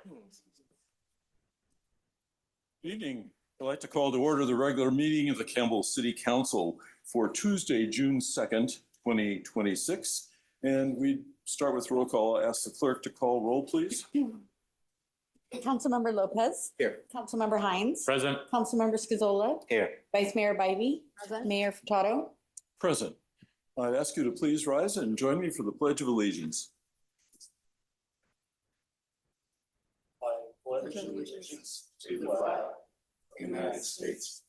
Good evening. I'd like to call to order the regular meeting of the Campbell City Council for Tuesday, June 2nd, 2026. And we start with roll call. I'll ask the clerk to call roll, please. Councilmember Lopez. Here. Councilmember Hines. Present. Councilmember Scazola. Here. Vice Mayor Bybee. Present. Mayor Furtado. Present. I'd ask you to please rise and join me for the Pledge of Allegiance. I pledge allegiance to the flag of the United States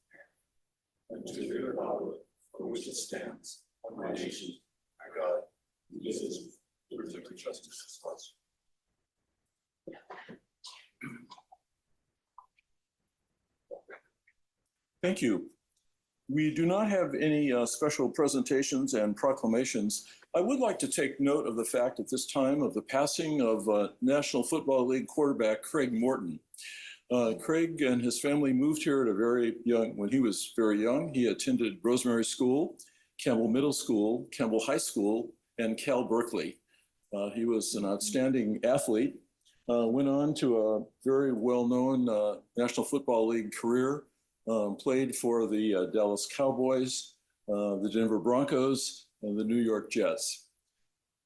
and to the republic for which it stands, one nation, under God, indivisible, with liberty and justice for us. Thank you. We do not have any special presentations and proclamations. I would like to take note of the fact at this time of the passing of National Football League quarterback Craig Morton. Craig and his family moved here at a very young, when he was very young. He attended Rosemary School, Campbell Middle School, Campbell High School, and Cal Berkeley. He was an outstanding athlete, went on to a very well-known National Football League career. Played for the Dallas Cowboys, the Denver Broncos, and the New York Jets.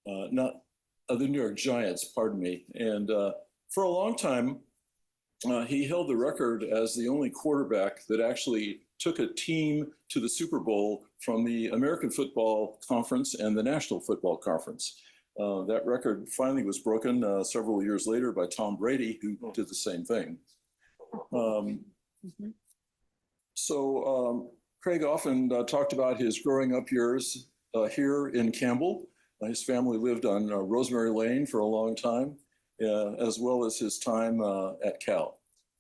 The New York Giants, pardon me. And for a long time, he held the record as the only quarterback that actually took a team to the Super Bowl from the American Football Conference and the National Football Conference. That record finally was broken several years later by Tom Brady, who did the same thing. So Craig often talked about his growing up years here in Campbell. His family lived on Rosemary Lane for a long time, as well as his time at Cal.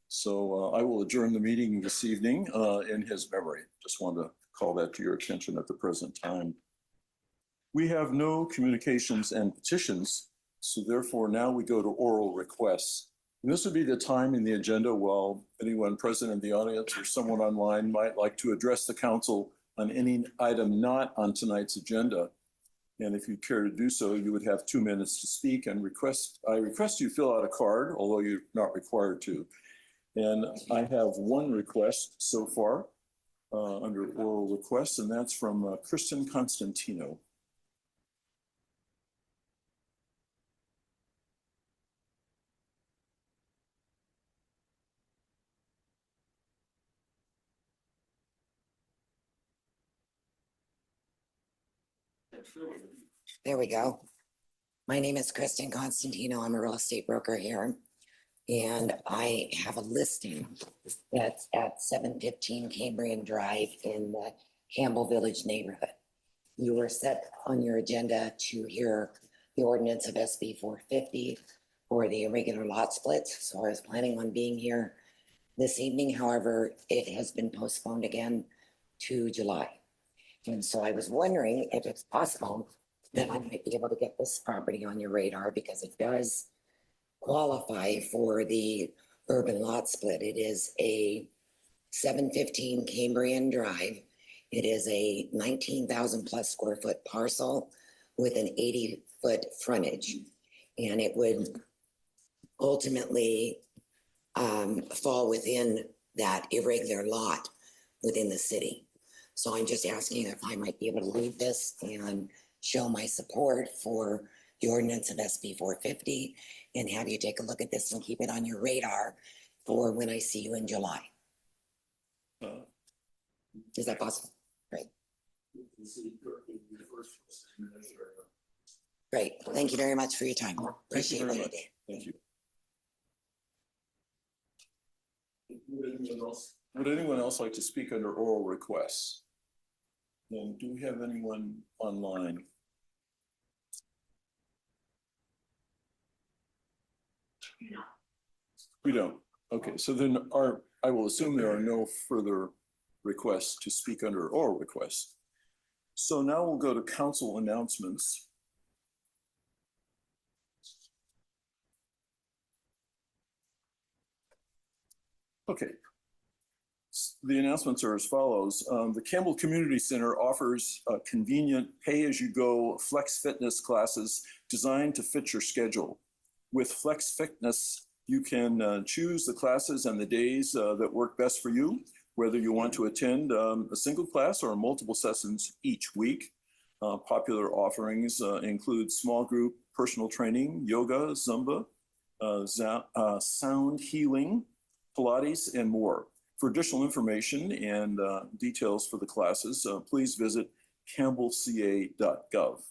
So I will adjourn the meeting this evening in his memory. Just wanted to call that to your attention at the present time. We have no communications and petitions, so therefore now we go to oral requests. And this would be the time in the agenda while anyone present in the audience or someone online might like to address the council on any item not on tonight's agenda. And if you care to do so, you would have 2 minutes to speak and I request you fill out a card, although you're not required to. And I have one request so far under oral requests, and that's from Kristen Constantino. There we go. My name is Kristen Constantino. I'm a real estate broker here. And I have a listing that's at 715 Cambrian Drive in the Campbell Village neighborhood. You were set on your agenda to hear the ordinance of SB 450 for the irregular lot splits. So I was planning on being here this evening. However, it has been postponed again to July. And so I was wondering if it's possible that I might be able to get this property on your radar because it does qualify for the urban lot split. It is a 715 Cambrian Drive. It is a 19,000 plus square foot parcel with an 80-foot frontage. And it would ultimately fall within that irregular lot within the city. So I'm just asking if I might be able to leave this and show my support for the ordinance of SB 450 and have you take a look at this and keep it on your radar for when I see you in July. Is that possible? Great. Great. Thank you very much for your time. Appreciate it. Thank you. Would anyone else like to speak under oral requests? And do we have anyone online? We don't. Okay, so then I will assume there are no further requests to speak under oral requests. So now we'll go to council announcements. Okay. The announcements are as follows. The Campbell Community Center offers convenient pay-as-you-go flex fitness classes designed to fit your schedule. With flex fitness You can choose the classes and the days that work best for you, whether you want to attend a single class or multiple sessions each week. Popular offerings include small group personal training, yoga, Zumba, sound healing, Pilates, and more. For additional information and details for the classes, please visit campbellca.gov.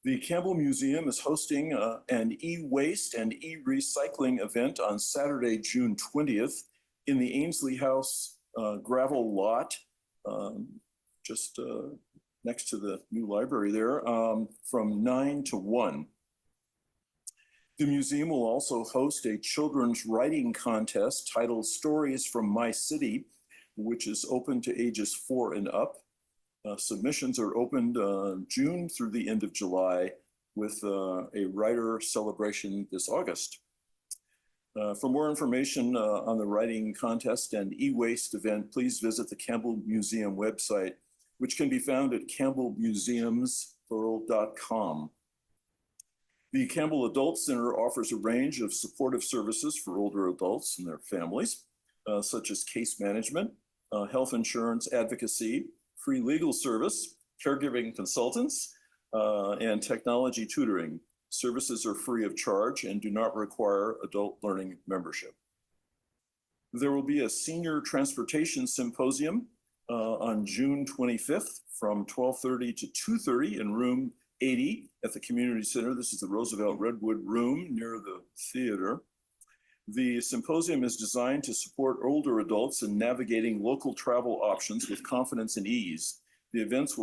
The Campbell Museum is hosting an e-waste and e-recycling event on Saturday, June 20th in the Ainsley House gravel lot, just next to the new library there, from 9 to 1. The museum will also host a children's writing contest titled Stories from My City, which is open to ages 4 and up. Submissions are opened June through the end of July with a writer celebration this August. For more information on the writing contest and e-waste event, please visit the Campbell Museum website, which can be found at campbellmuseums.com. The Campbell Adult Center offers a range of supportive services for older adults and their families, such as case management, health insurance advocacy, free legal service, caregiving consultants, and technology tutoring. Services are free of charge and do not require adult learning membership. There will be a senior transportation symposium on June 25th from 12:30 to 2:30 in room 80 at the community center. This is the Roosevelt Redwood room near the theater. The symposium is designed to support older adults in navigating local travel options with confidence and ease. The event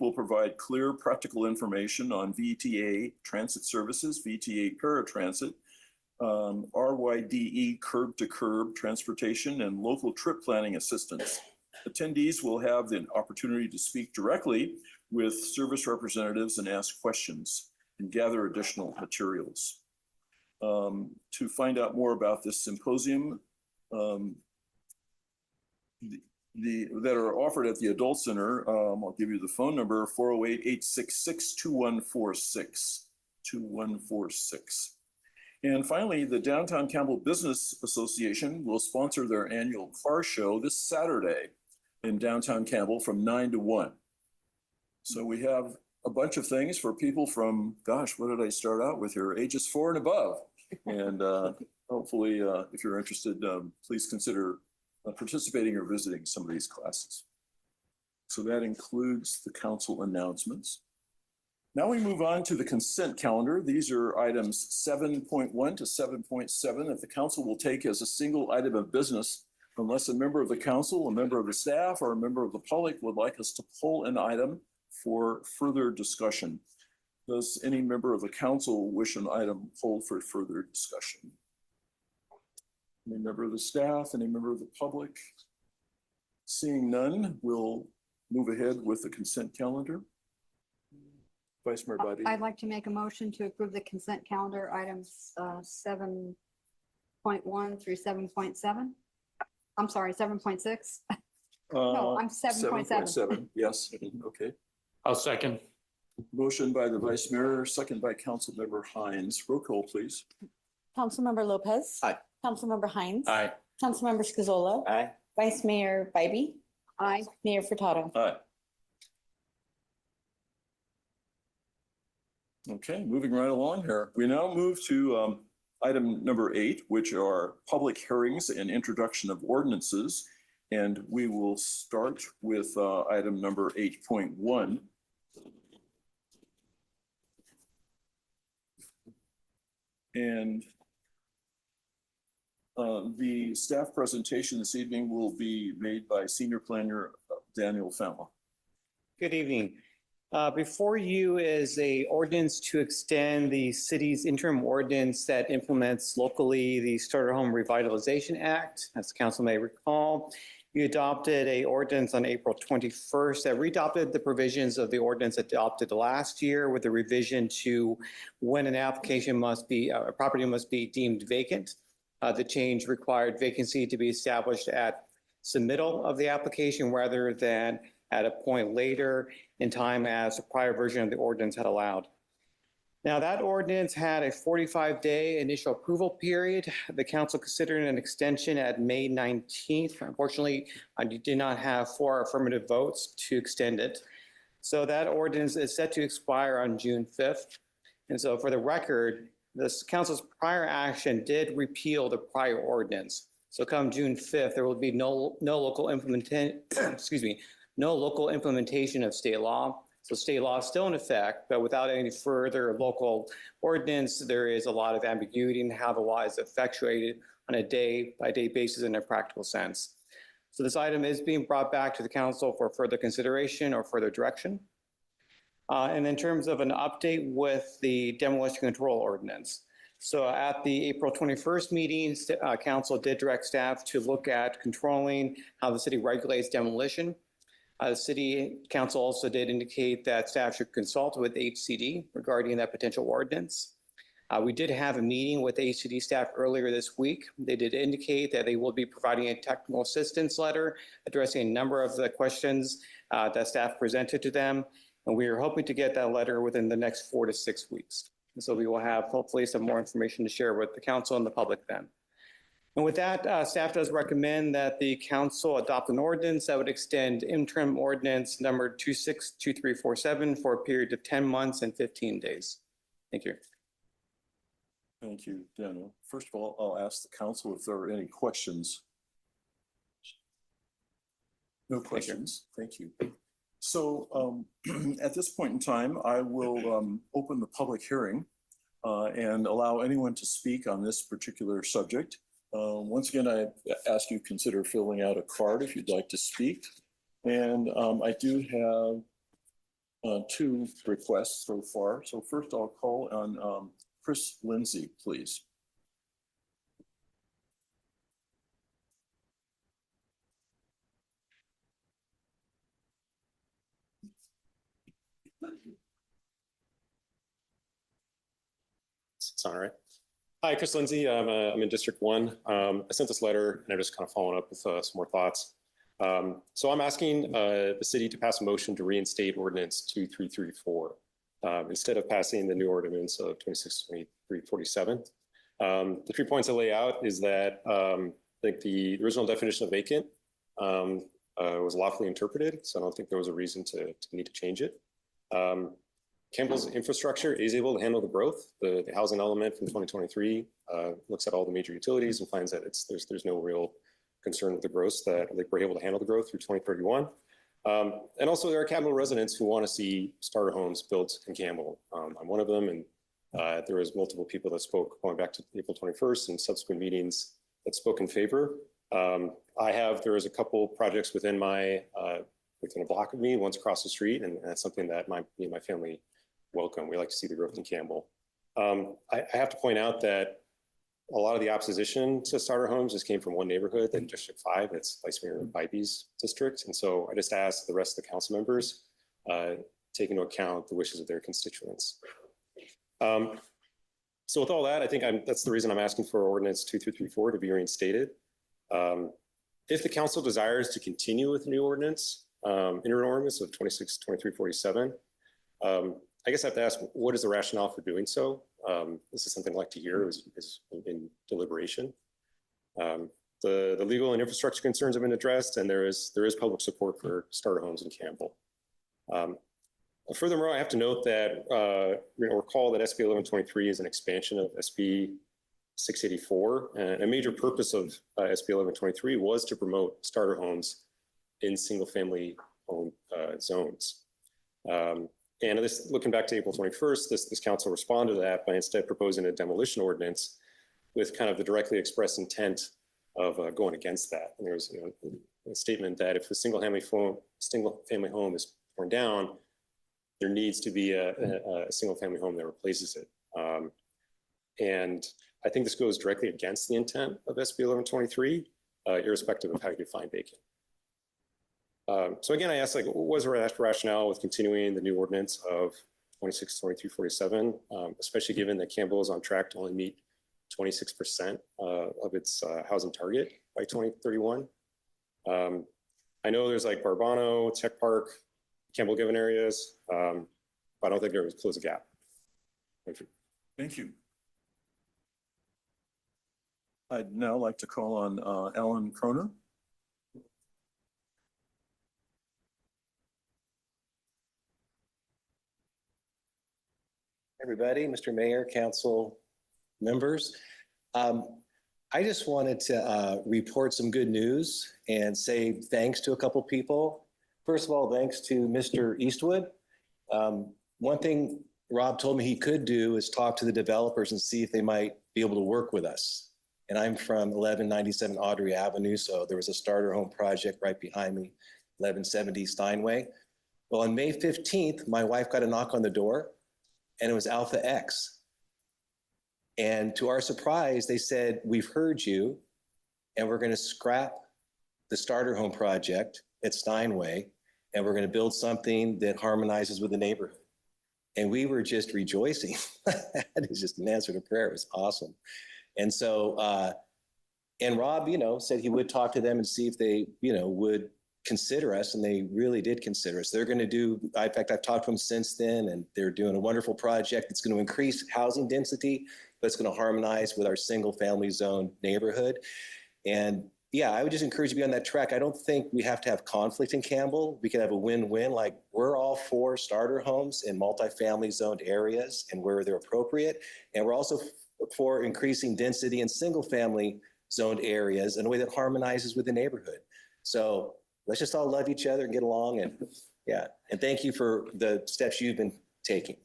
will provide clear, practical information on VTA transit services, VTA paratransit, RYDE curb-to-curb transportation, and local trip planning assistance. Attendees will have the opportunity to speak directly with service representatives and ask questions and gather additional materials. To find out more about this symposium that are offered at the Adult Center, I'll give you the phone number, 408-866-2146, 2146. And finally, the Downtown Campbell Business Association will sponsor their annual car show this Saturday in downtown Campbell from 9 to 1. So we have a bunch of things for people from, gosh, what did I start out with here? Ages 4 and above. And hopefully, if you're interested, please consider participating or visiting some of these classes. So that includes the council announcements. Now we move on to the consent calendar. These are items 7.1 to 7.7 that the council will take as a single item of business unless a member of the council, a member of the staff, or a member of the public would like us to pull an item for further discussion. Does any member of the council wish an item pulled for further discussion? Any member of the staff, any member of the public? Seeing none, we'll move ahead with the consent calendar. Vice Mayor Bybee. I'd like to make a motion to approve the consent calendar items 7.1 through 7.7. I'm sorry, 7.6. No, I'm 7.7. 7.7, yes, okay. I'll second. Motion by the Vice Mayor, second by Councilmember Hines. Roll call, please. Councilmember Lopez. Aye. Councilmember Hines. Aye. Councilmember Scazola. Aye. Vice Mayor Bybee. Aye. Mayor Furtado. Aye. Okay, moving right along here. We now move to item number 8, which are public hearings and introduction of ordinances. And we will start with item number 8.1. And the staff presentation this evening will be made by Senior Planner Daniel Fama. Good evening. Before you is a ordinance to extend the city's interim ordinance that implements locally the Starter Home Revitalization Act. As the council may recall, you adopted a ordinance on April 21st that readopted the provisions of the ordinance adopted last year with a revision to when an application must be, a property must be deemed vacant. The change required vacancy to be established at submittal of the application rather than at a point later in time as the prior version of the ordinance had allowed. Now, that ordinance had a 45-day initial approval period. The council considered an extension at May 19th. Unfortunately, I did not have 4 affirmative votes to extend it. So that ordinance is set to expire on June 5th. And so for the record, this council's prior action did repeal the prior ordinance. So come June 5th, there will be no local no local implementation of state law. So state law is still in effect, but without any further local ordinance, there is a lot of ambiguity in how the law is effectuated on a day-by-day basis in a practical sense. So this item is being brought back to the council for further consideration or further direction. And in terms of an update with the demolition control ordinance. So at the April 21st meeting, council did direct staff to look at controlling how the city regulates demolition. The city council also did indicate that staff should consult with HCD regarding that potential ordinance. We did have a meeting with HCD staff earlier this week. They did indicate that they will be providing a technical assistance letter addressing a number of the questions that staff presented to them. And we are hoping to get that letter within the next 4 to 6 weeks. And so we will have hopefully some more information to share with the council and the public then. And with that, staff does recommend that the council adopt an ordinance that would extend interim ordinance number 262347 for a period of 10 months and 15 days. Thank you. Thank you, Daniel. First of all, I'll ask the council if there are any questions. No questions. Thank you. So at this point in time, I will open the public hearing and allow anyone to speak on this particular subject. Once again, I ask you to consider filling out a card if you'd like to speak. And I do have 2 requests so far. So first I'll call on Chris Lindsay, please. It's all right. Hi, Chris Lindsay. I'm in District 1. I sent this letter and I'm just kind of following up with some more thoughts. So I'm asking the city to pass a motion to reinstate ordinance 2334 instead of passing the new ordinance of 262347. The 3 points I lay out is that I think the original definition of vacant was lawfully interpreted, so I don't think there was a reason to need to change it. Campbell's infrastructure is able to handle the growth. The housing element from 2023 looks at all the major utilities and finds that there's no real concern with the growth, that we're able to handle the growth through 2031. And also there are Campbell residents who want to see starter homes built in Campbell. I'm one of them, and there was multiple people that spoke going back to April 21st and subsequent meetings that spoke in favor. There is a couple projects within a block of me, one's across the street, and that's something that me and my family welcome. We like to see the growth in Campbell. I have to point out that a lot of the opposition to starter homes just came from one neighborhood in District 5. It's Vice Mayor Bybee's district. And so I just asked the rest of the council members take into account the wishes of their constituents. So with all that, I think that's the reason I'm asking for ordinance 2334 to be reinstated. If the council desires to continue with the new ordinance, interim ordinance of 262347, I guess I have to ask, what is the rationale for doing so? This is something I'd like to hear is in deliberation. The legal and infrastructure concerns have been addressed, and there is public support for starter homes in Campbell. Furthermore, I have to note that recall that SB 1123 is an expansion of SB 684, and a major purpose of SB 1123 was to promote starter homes in single-family home zones. And this, looking back to April 21st, this council responded to that by instead proposing a demolition ordinance with kind of the directly expressed intent of going against that. And there was a statement that if a single-family home is torn down, there needs to be a single-family home that replaces it. And I think this goes directly against the intent of SB 1123, irrespective of how you define vacant. So again, I asked, what was the rationale with continuing the new ordinance of 262347, especially given that Campbell is on track to only meet 26% of its housing target by 2031. I know there's like Barbano, Tech Park, Campbell given areas, but I don't think there was close a gap. Perfect. Thank you. I'd now like to call on Alan Croner. Everybody, Mr. Mayor, council members. I just wanted to report some good news and say thanks to a couple people. First of all, thanks to Mr. Eastwood. One thing Rob told me he could do is talk to the developers and see if they might be able to work with us. And I'm from 1197 Audrey Avenue, so there was a starter home project right behind me, 1170 Steinway. Well, on May 15th, my wife got a knock on the door, and it was Alpha X. And to our surprise, they said, we've heard you, and we're going to scrap the starter home project at Steinway, and we're going to build something that harmonizes with the neighborhood. And we were just rejoicing. That is just an answer to prayer. It was awesome. And so, and Rob, said he would talk to them and see if they, would consider us, and they really did consider us. They're going to do, in fact, I've talked to them since then, and they're doing a wonderful project. It's going to increase housing density, but it's going to harmonize with our single family zone neighborhood. And yeah, I would just encourage you to be on that track. I don't think we have to have conflict in Campbell. We can have a win-win. Like, we're all for starter homes in multifamily zoned areas and where they're appropriate. And we're also for increasing density in single family zoned areas in a way that harmonizes with the neighborhood. So let's just all love each other and get along. And yeah, and thank you for the steps you've been taking.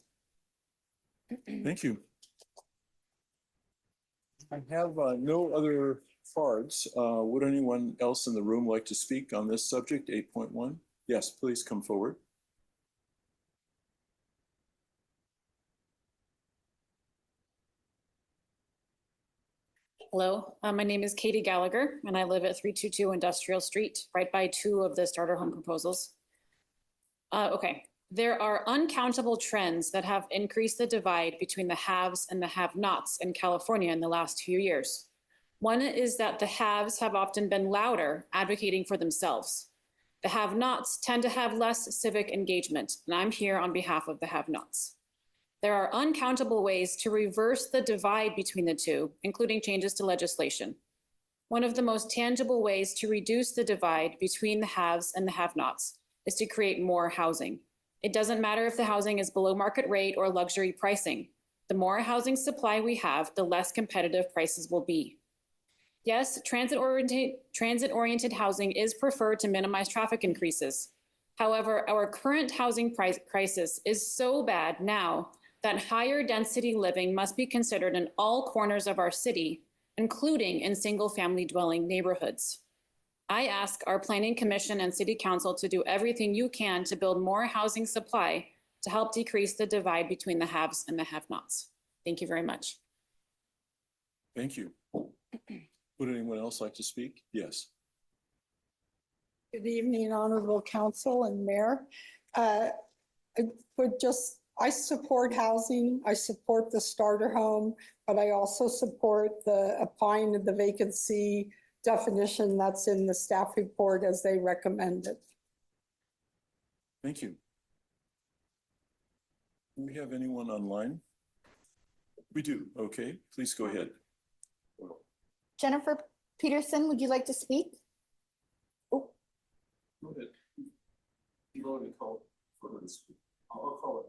Thank you. I have no other cards. Would anyone else in the room like to speak on this subject, 8.1? Yes, please come forward. Hello, my name is Katie Gallagher, and I live at 322 Industrial Street, right by two of the starter home proposals. Okay, there are uncountable trends that have increased the divide between the haves and the have-nots in California in the last few years. One is that the haves have often been louder, advocating for themselves. The have-nots tend to have less civic engagement, and I'm here on behalf of the have-nots. There are uncountable ways to reverse the divide between the two, including changes to legislation. One of the most tangible ways to reduce the divide between the haves and the have-nots is to create more housing. It doesn't matter if the housing is below market rate or luxury pricing. The more housing supply we have, the less competitive prices will be. Yes, transit-oriented housing is preferred to minimize traffic increases. However, our current housing crisis is so bad now that higher density living must be considered in all corners of our city, including in single-family dwelling neighborhoods. I ask our Planning Commission and City Council to do everything you can to build more housing supply to help decrease the divide between the haves and the have-nots. Thank you very much. Thank you. Would anyone else like to speak? Yes. Good evening, Honorable Council and Mayor. I support housing. I support the starter home, but I also support the applying of the vacancy definition that's in the staff report as they recommended. Thank you. Do we have anyone online? We do. Okay, please go ahead. Jennifer Peterson, would you like to speak? Go ahead. You've already called for her to speak. I'll call it.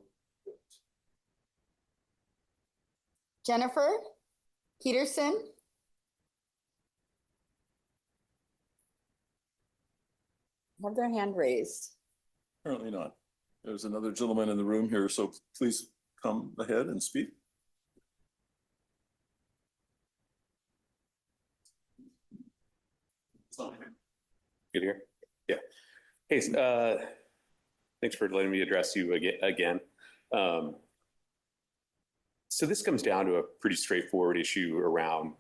Jennifer Peterson? Have their hand raised. Apparently not. There's another gentleman in the room here, so please come ahead and speak. Good here? Yeah. Hey, thanks for letting me address you again. So this comes down to a pretty straightforward issue around,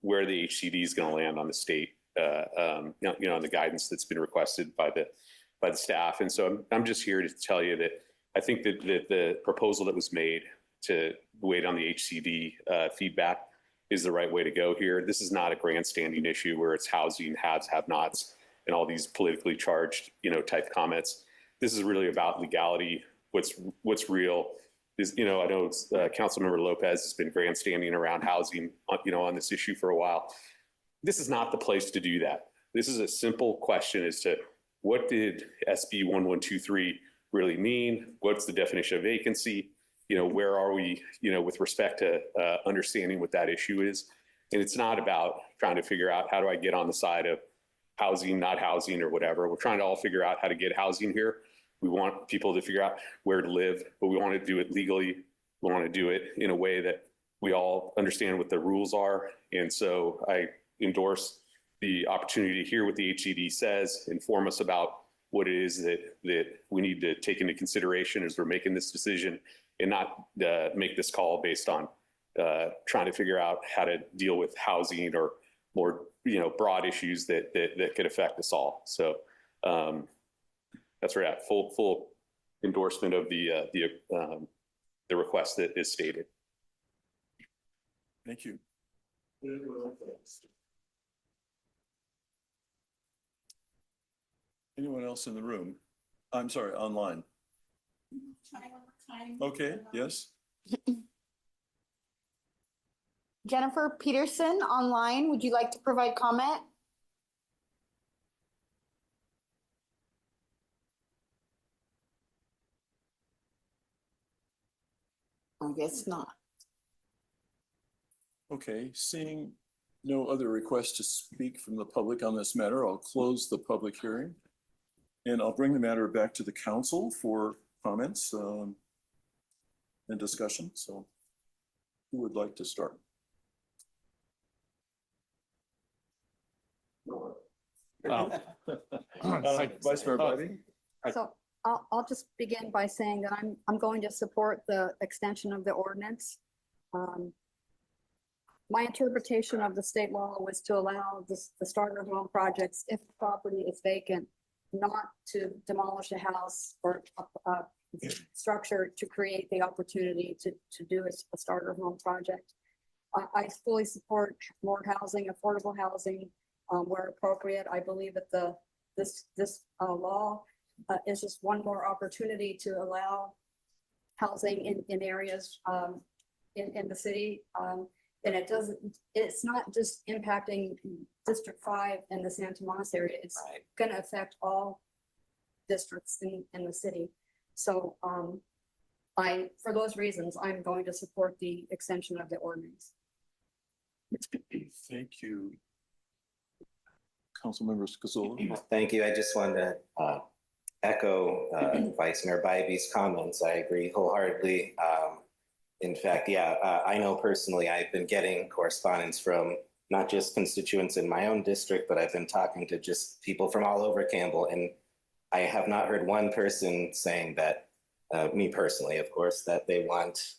where the HCD is going to land on the state, on the guidance that's been requested by the staff. And so I'm just here to tell you that I think that the proposal that was made to wait on the HCD feedback is the right way to go here. This is not a grandstanding issue where it's housing, haves, have-nots, and all these politically charged, type comments. This is really about legality, what's real, is, I know it's, Councilmember Lopez has been grandstanding around housing, on this issue for a while. This is not the place to do that. This is a simple question as to what did SB 1123 really mean? What's the definition of vacancy? Where are we, with respect to understanding what that issue is? And it's not about trying to figure out how do I get on the side of housing, not housing, or whatever. We're trying to all figure out how to get housing here. We want people to figure out where to live, but we want to do it legally. We want to do it in a way that we all understand what the rules are. And so I endorse the opportunity to hear what the HCD says, inform us about what it is that we need to take into consideration as we're making this decision, and not make this call based on trying to figure out how to deal with housing or more, broad issues that could affect us all. So that's where we're at. Full endorsement of the request that is stated. Thank you. Anyone else in the room? I'm sorry, online. Okay, yes. Jennifer Peterson online, would you like to provide comment? I guess not. Okay, seeing no other requests to speak from the public on this matter, I'll close the public hearing. And I'll bring the matter back to the council for comments and discussion. So who would like to start? Vice Mayor Bybee? So I'll just begin by saying that I'm going to support the extension of the ordinance. My interpretation of the state law was to allow the starter home projects, if the property is vacant, not to demolish a house or a structure to create the opportunity to do a starter home project. I fully support more housing, affordable housing, where appropriate. I believe that this law is just one more opportunity to allow housing in areas in the city. And it's not just impacting District 5 and the Santa Monica area. It's going to affect all districts in the city. So for those reasons, I'm going to support the extension of the ordinance. Thank you. Councilmember Scazola. Thank you. I just wanted to echo Vice Mayor Bybee's comments. I agree wholeheartedly. In fact, I know personally I've been getting correspondence from not just constituents in my own district, but I've been talking to just people from all over Campbell. And I have not heard one person saying that, me personally, of course, that they want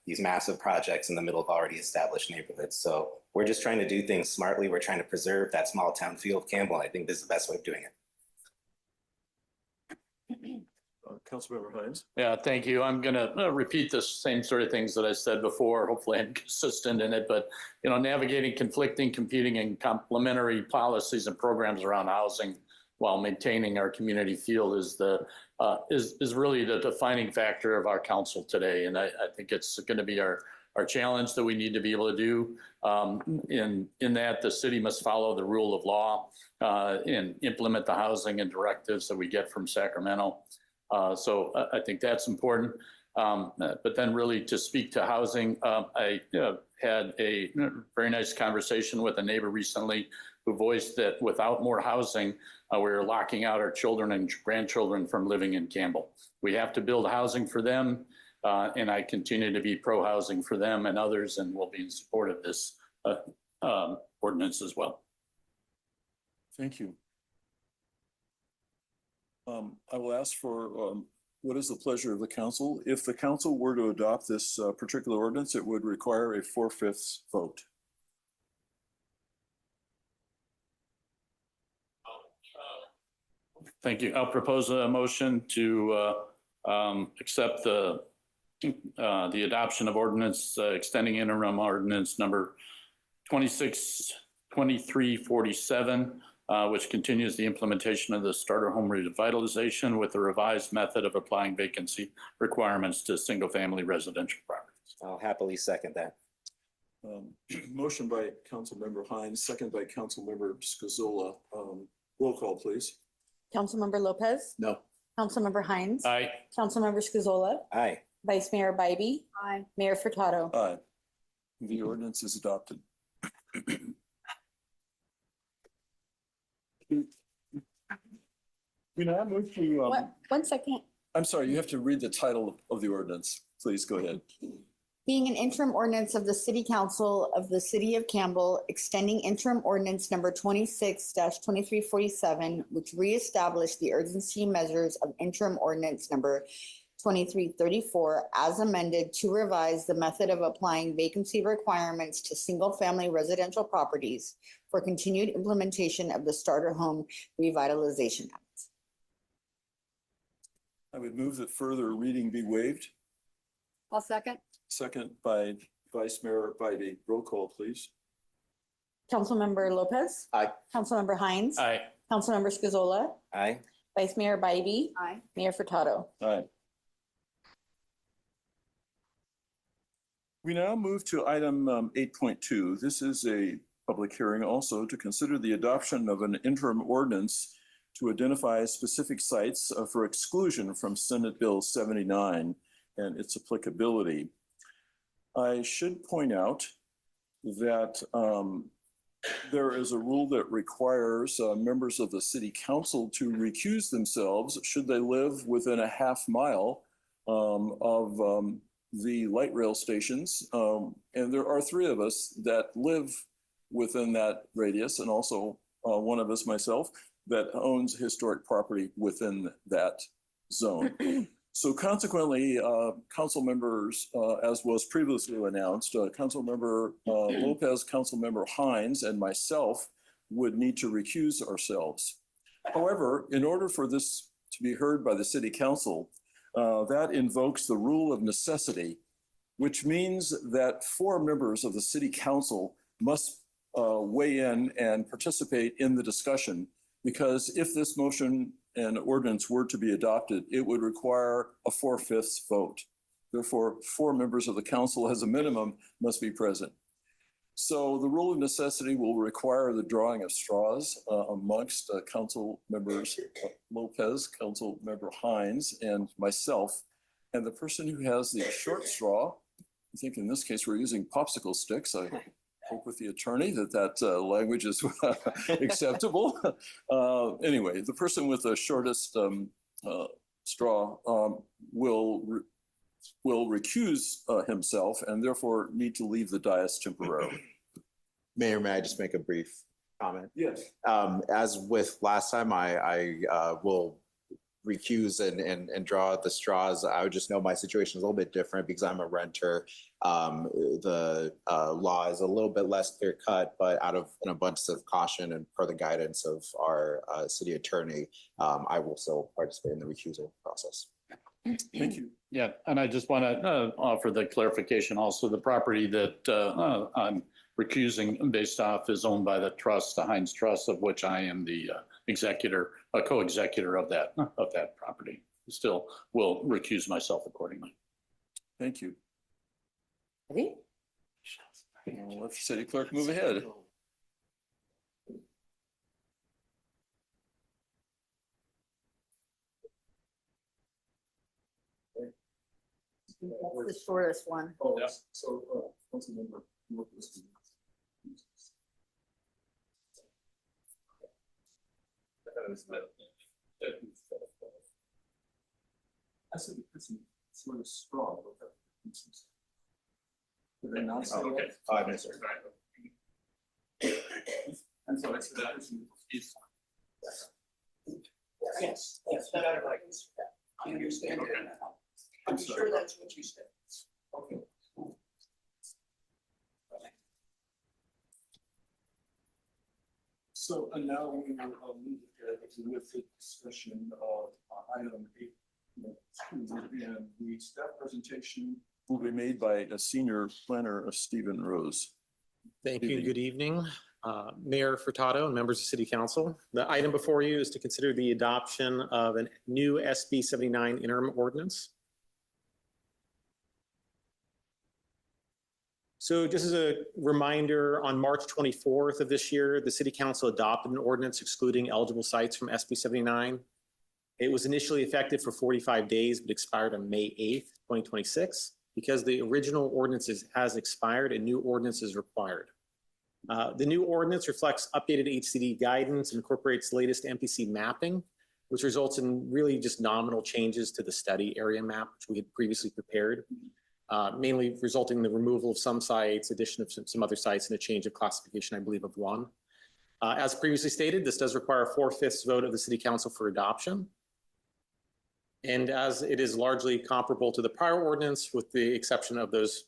these massive projects in the middle of already established neighborhoods. So we're just trying to do things smartly. We're trying to preserve that small town feel of Campbell. I think this is the best way of doing it. Councilmember Hines. Yeah, thank you. I'm going to repeat the same sort of things that I said before. Hopefully I'm consistent in it, but navigating conflicting, competing, and complementary policies and programs around housing while maintaining our community feel is really the defining factor of our council today. And I think it's going to be our challenge that we need to be able to do. In that the city must follow the rule of law and implement the housing and directives that we get from Sacramento. So I think that's important. But then really to speak to housing, I had a very nice conversation with a neighbor recently who voiced that without more housing, we're locking out our children and grandchildren from living in Campbell. We have to build housing for them. And I continue to be pro-housing for them and others, and will be in support of this ordinance as well. Thank you. I will ask for what is the pleasure of the council? If the council were to adopt this particular ordinance, it would require a 4/5 vote. Thank you. I'll propose a motion to accept the adoption of ordinance extending interim ordinance number 262347 which continues the implementation of the starter home revitalization with a revised method of applying vacancy requirements to single-family residential properties. I'll happily second that. Motion by Councilmember Hines, second by Councilmember Scazola. Roll call, please. Councilmember Lopez, No. Councilmember Hines, Aye. Councilmember Scazola, Aye. Vice Mayor Bybee, Aye. Mayor Furtado. Aye. The ordinance is adopted. We now move to, One second. I'm sorry, you have to read the title of the ordinance. Please go ahead. Being an interim ordinance of the City Council of the City of Campbell, extending interim ordinance number 26-2347, which reestablished the urgency measures of interim ordinance number 2334 as amended to revise the method of applying vacancy requirements to single-family residential properties for continued implementation of the Starter Home Revitalization Act. I would move that further reading be waived. I'll second. Second by Vice Mayor Bybee. Roll call, please. Councilmember Lopez. Aye. Councilmember Hines. Aye. Councilmember Scazola. Aye. Vice Mayor Bybee. Aye. Mayor Furtado. Aye. We now move to item 8.2. This is a public hearing also to consider the adoption of an interim ordinance to identify specific sites for exclusion from Senate Bill 79 and its applicability. I should point out that there is a rule that requires members of the city council to recuse themselves should they live within a half mile of the light rail stations. And there are three of us that live within that radius, and also one of us, myself, that owns historic property within that zone. So consequently, council members, as was previously announced, Council Member Lopez, Council Member Hines, and myself would need to recuse ourselves. However, in order for this to be heard by the city council, that invokes the rule of necessity, which means that 4 members of the city council must weigh in and participate in the discussion, because if this motion and ordinance were to be adopted, it would require a 4/5 vote. Therefore, 4 members of the council as a minimum must be present. So the rule of necessity will require the drawing of straws amongst council members Lopez, Council Member Hines, and myself. And the person who has the short straw, I think in this case we're using popsicle sticks. I hope with the attorney that language is acceptable. Anyway, the person with the shortest straw will recuse himself and therefore need to leave the dais temporarily. Mayor, may I just make a brief comment? Yes. As with last time, I will recuse and draw the straws. I would just know my situation is a little bit different because I'm a renter. The law is a little bit less clear cut, but out of an abundance of caution and per the guidance of our city attorney, I will still participate in the recusal process. Thank you. Yeah, and I just want to offer the clarification also, the property that I'm recusing based off is owned by the trust, the Hines Trust, of which I am the executor, a co-executor of that property. Still will recuse myself accordingly. Thank you. Ready? Well, let the city clerk move ahead. That's the shortest one. Oh, yeah. So, Councilmember Lopez. I said the person sort of straw. Did I not say Okay. that? I missed it. And so I said that person is. Yes, that I like. I understand it now. I'm sure that's what you said. Okay. So, and now we will move ahead with the discussion of item 8.2, and the staff presentation will be made by a senior planner, Stephen Rose. Thank you. Good evening. Mayor Furtado and members of City Council. The item before you is to consider the adoption of a new SB 79 interim ordinance. So just as a reminder, on March 24th of this year, the City Council adopted an ordinance excluding eligible sites from SB 79. It was initially effective for 45 days, but expired on May 8th, 2026. Because the original ordinance has expired, a new ordinance is required. The new ordinance reflects updated HCD guidance and incorporates latest MPC mapping, which results in really just nominal changes to the study area map, which we had previously prepared, mainly resulting in the removal of some sites, addition of some other sites, and a change of classification, I believe, of one. As previously stated, this does require a 4/5 vote of the City Council for adoption. And as it is largely comparable to the prior ordinance, with the exception of those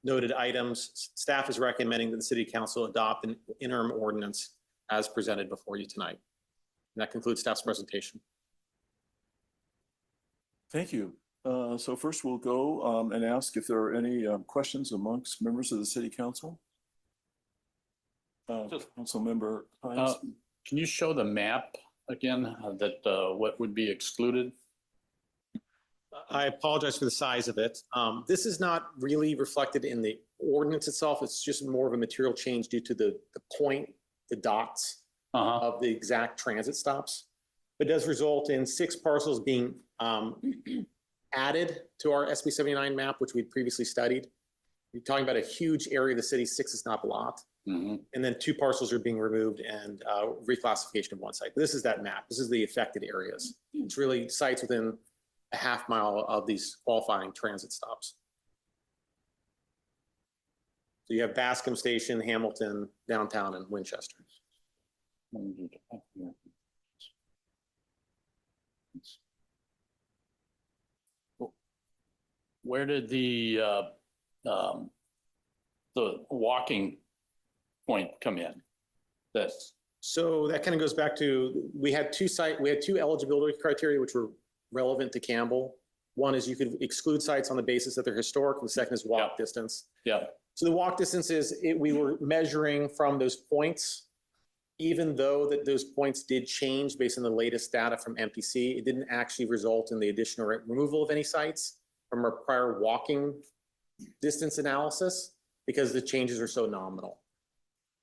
noted items, staff is recommending that the City Council adopt an interim ordinance as presented before you tonight. And that concludes staff's presentation. Thank you. So first we'll go and ask if there are any questions amongst members of the City Council. Councilmember Hines. Can you show the map again, that what would be excluded? I apologize for the size of it. This is not really reflected in the ordinance itself. It's just more of a material change due to the dots of the exact transit stops. It does result in 6 parcels being added to our SB 79 map, which we'd previously studied. You're talking about a huge area of the city. 6 is not a lot. And then 2 parcels are being removed and reclassification of 1 site. This is that map. This is the affected areas. It's really sites within a half mile of these qualifying transit stops. So you have Bascom Station, Hamilton, downtown, and Winchester. Where did the walking point come in? So that kind of goes back to, we had 2 eligibility criteria which were relevant to Campbell. One is you could exclude sites on the basis that they're historic, and the second is walk distance. So the walk distance is, we were measuring from those points, even though that those points did change based on the latest data from MPC, it didn't actually result in the additional removal of any sites from our prior walking distance analysis, because the changes are so nominal.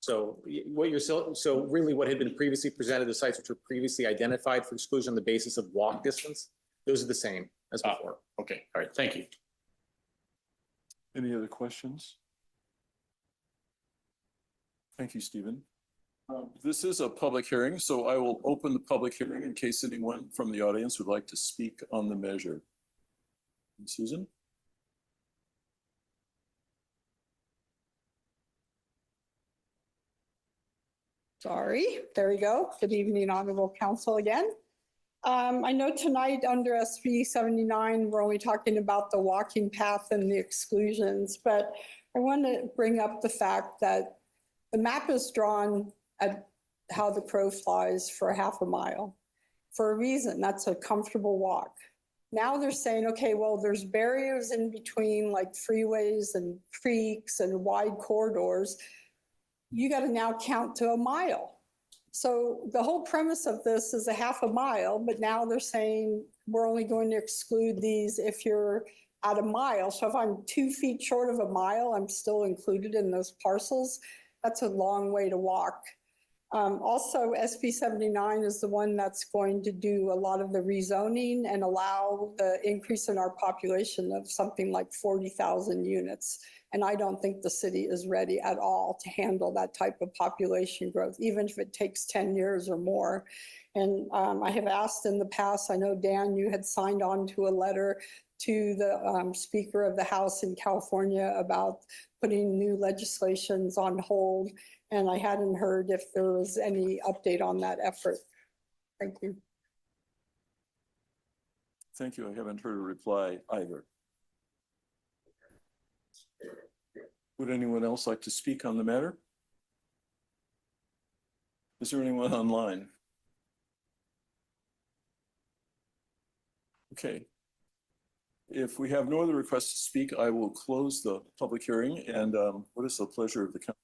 So really what had been previously presented, the sites which were previously identified for exclusion on the basis of walk distance, those are the same as before. Okay, all right, thank you. Any other questions? Thank you, Stephen. This is a public hearing, so I will open the public hearing in case anyone from the audience would like to speak on the measure. Susan? Sorry, there we go. Good evening, Honorable Council again. I know tonight under SB 79, we're only talking about the walking path and the exclusions, but I want to bring up the fact that the map is drawn at how the crow flies for half a mile for a reason. That's a comfortable walk. Now they're saying, okay, well, there's barriers in between, like freeways and creeks and wide corridors. You got to now count to a mile. So the whole premise of this is a half a mile, but now they're saying we're only going to exclude these if you're at a mile. So if I'm 2 feet short of a mile, I'm still included in those parcels. That's a long way to walk. Also, SB 79 is the one that's going to do a lot of the rezoning and allow the increase in our population of something like 40,000 units. And I don't think the city is ready at all to handle that type of population growth, even if it takes 10 years or more. And I have asked in the past, I know, Dan, you had signed on to a letter to the Speaker of the House in California about putting new legislations on hold. And I hadn't heard if there was any update on that effort. Thank you. Thank you. I haven't heard a reply either. Would anyone else like to speak on the matter? Is there anyone online? Okay. If we have no other requests to speak, I will close the public hearing. And what is the pleasure of the council?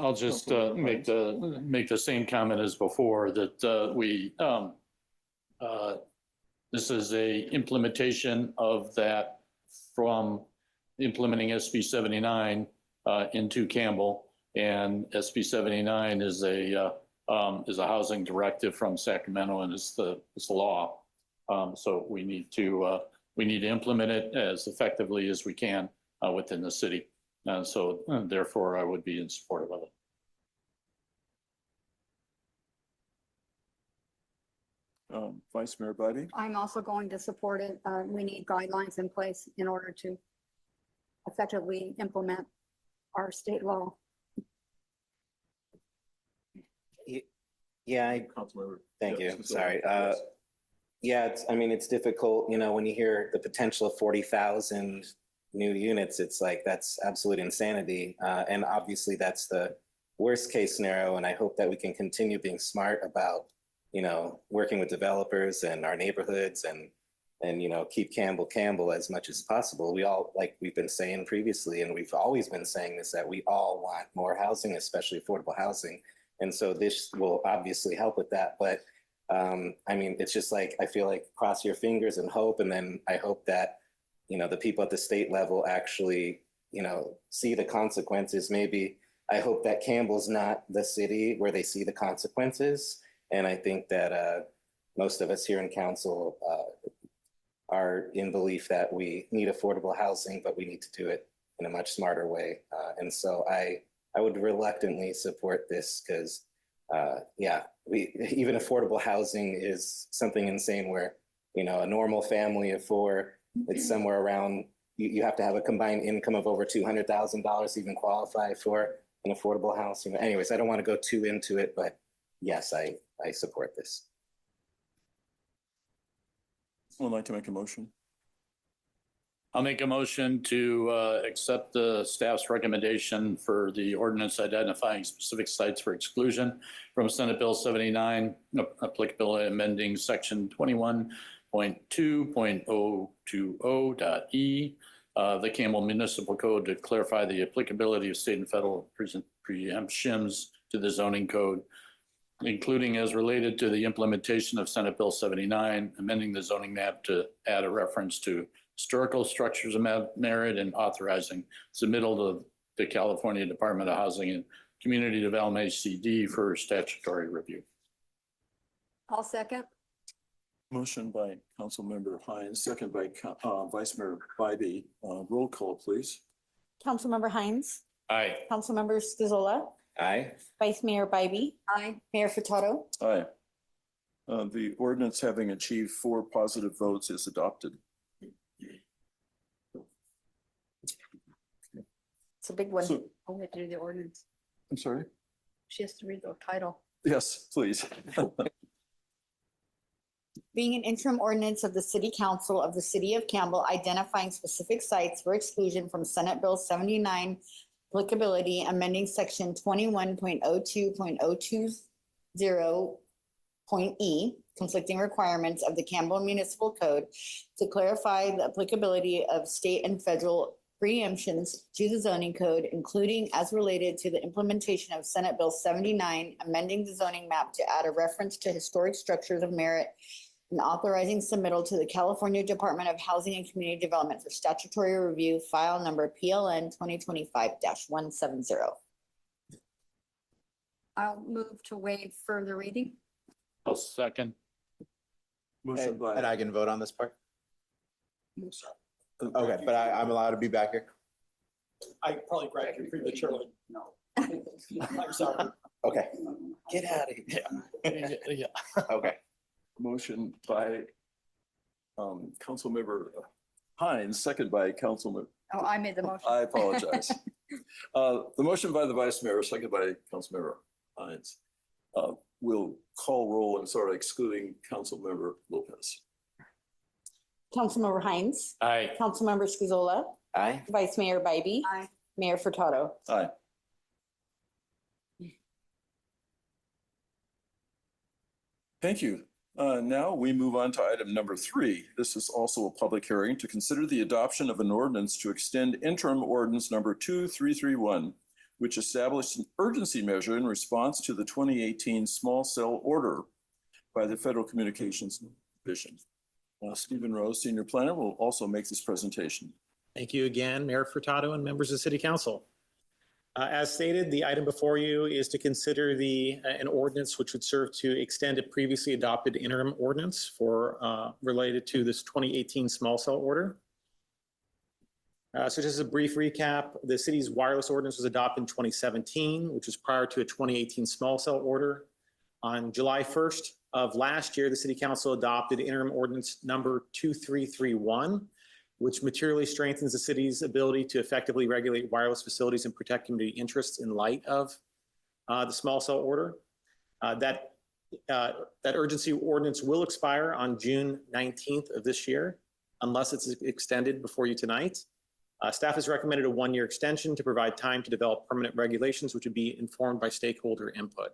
I'll just Councilmember make the same comment as before, that this is a implementation of that from implementing SB 79 into Campbell, and SB 79 is a housing directive from Sacramento, and it's the law. So we need to implement it as effectively as we can within the city. So therefore, I would be in support of it. Vice Mayor Bybee? I'm also going to support it. We need guidelines in place in order to effectively implement our state law. Yeah, Councilmember. thank Yeah, you. so- Sorry. yes. Yeah, I mean, it's difficult, when you hear the potential of 40,000 new units, it's like, that's absolute insanity. And obviously that's the worst case scenario. And I hope that we can continue being smart about, working with developers and our neighborhoods and keep Campbell as much as possible. We all, like we've been saying previously, and we've always been saying this, that we all want more housing, especially affordable housing. And so this will obviously help with that. But I mean, it's just like, I feel like cross your fingers and hope. And then I hope that, the people at the state level actually, see the consequences. Maybe I hope that Campbell's not the city where they see the consequences. And I think that most of us here in council are in belief that we need affordable housing, but we need to do it in a much smarter way. And so I would reluctantly support this because, even affordable housing is something insane where, a normal family of four, it's somewhere around, you have to have a combined income of over $200,000 to even qualify for an affordable house. Anyways, I don't want to go too into it, but yes, I support this. Someone like to make a motion? I'll make a motion to accept the staff's recommendation for the ordinance identifying specific sites for exclusion from Senate Bill 79, applicability amending section 21.2.020.e, the Campbell Municipal Code to clarify the applicability of state and federal preemptions to the zoning code, including as related to the implementation of Senate Bill 79, amending the zoning map to add a reference to historical structures of merit and authorizing submittal to the California Department of Housing and Community Development, HCD, for statutory review. I'll second. Motion by Councilmember Hines, second by Vice Mayor Bybee. Roll call, please. Councilmember Hines, Aye. Councilmember Scazola, Aye. Vice Mayor Bybee, Aye. Mayor Furtado. Aye. The ordinance having achieved 4 positive votes is adopted. It's a big one. So, Oh, we have to do the ordinance. I'm sorry? She has to read the title. Yes, please. Being an interim ordinance of the City Council of the City of Campbell identifying specific sites for exclusion from Senate Bill 79, applicability, amending section 21.02.020.e, conflicting requirements of the Campbell Municipal Code to clarify the applicability of state and federal preemptions to the zoning code, including as related to the implementation of Senate Bill 79, amending the zoning map to add a reference to historic structures of merit and authorizing submittal to the California Department of Housing and Community Development for statutory review, file number PLN 2025-170. I'll move to waive further reading. I'll second. Motion by. And I can vote on this part? Okay, but I'm allowed to be back here? I probably grabbed you prematurely. No. I'm sorry. Okay, Get out of here. Yeah. okay. Motion by Councilmember Hines, second by Councilmember. Oh, I made the motion. I apologize. The motion by the Vice Mayor, second by Councilmember Hines. We'll call roll and start excluding Councilmember Lopez. Councilmember Hines, Aye. Councilmember Scazola, Aye. Vice Mayor Bybee, Aye. Mayor Furtado. Aye. Thank you. Now we move on to item number 3. This is also a public hearing to consider the adoption of an ordinance to extend interim ordinance number 2331, which established an urgency measure in response to the 2018 small cell order by the Federal Communications Division. Stephen Rose, Senior Planner, will also make this presentation. Thank you again, Mayor Furtado and members of the City Council. As stated, the item before you is to consider an ordinance which would serve to extend a previously adopted interim ordinance related to this 2018 small cell order. So just as a brief recap, the city's wireless ordinance was adopted in 2017, which was prior to a 2018 small cell order. On July 1st of last year, the City Council adopted interim ordinance number 2331, which materially strengthens the city's ability to effectively regulate wireless facilities and protect community interests in light of the small cell order. That urgency ordinance will expire on June 19th of this year, unless it's extended before you tonight. Staff has recommended a one-year extension to provide time to develop permanent regulations, which would be informed by stakeholder input.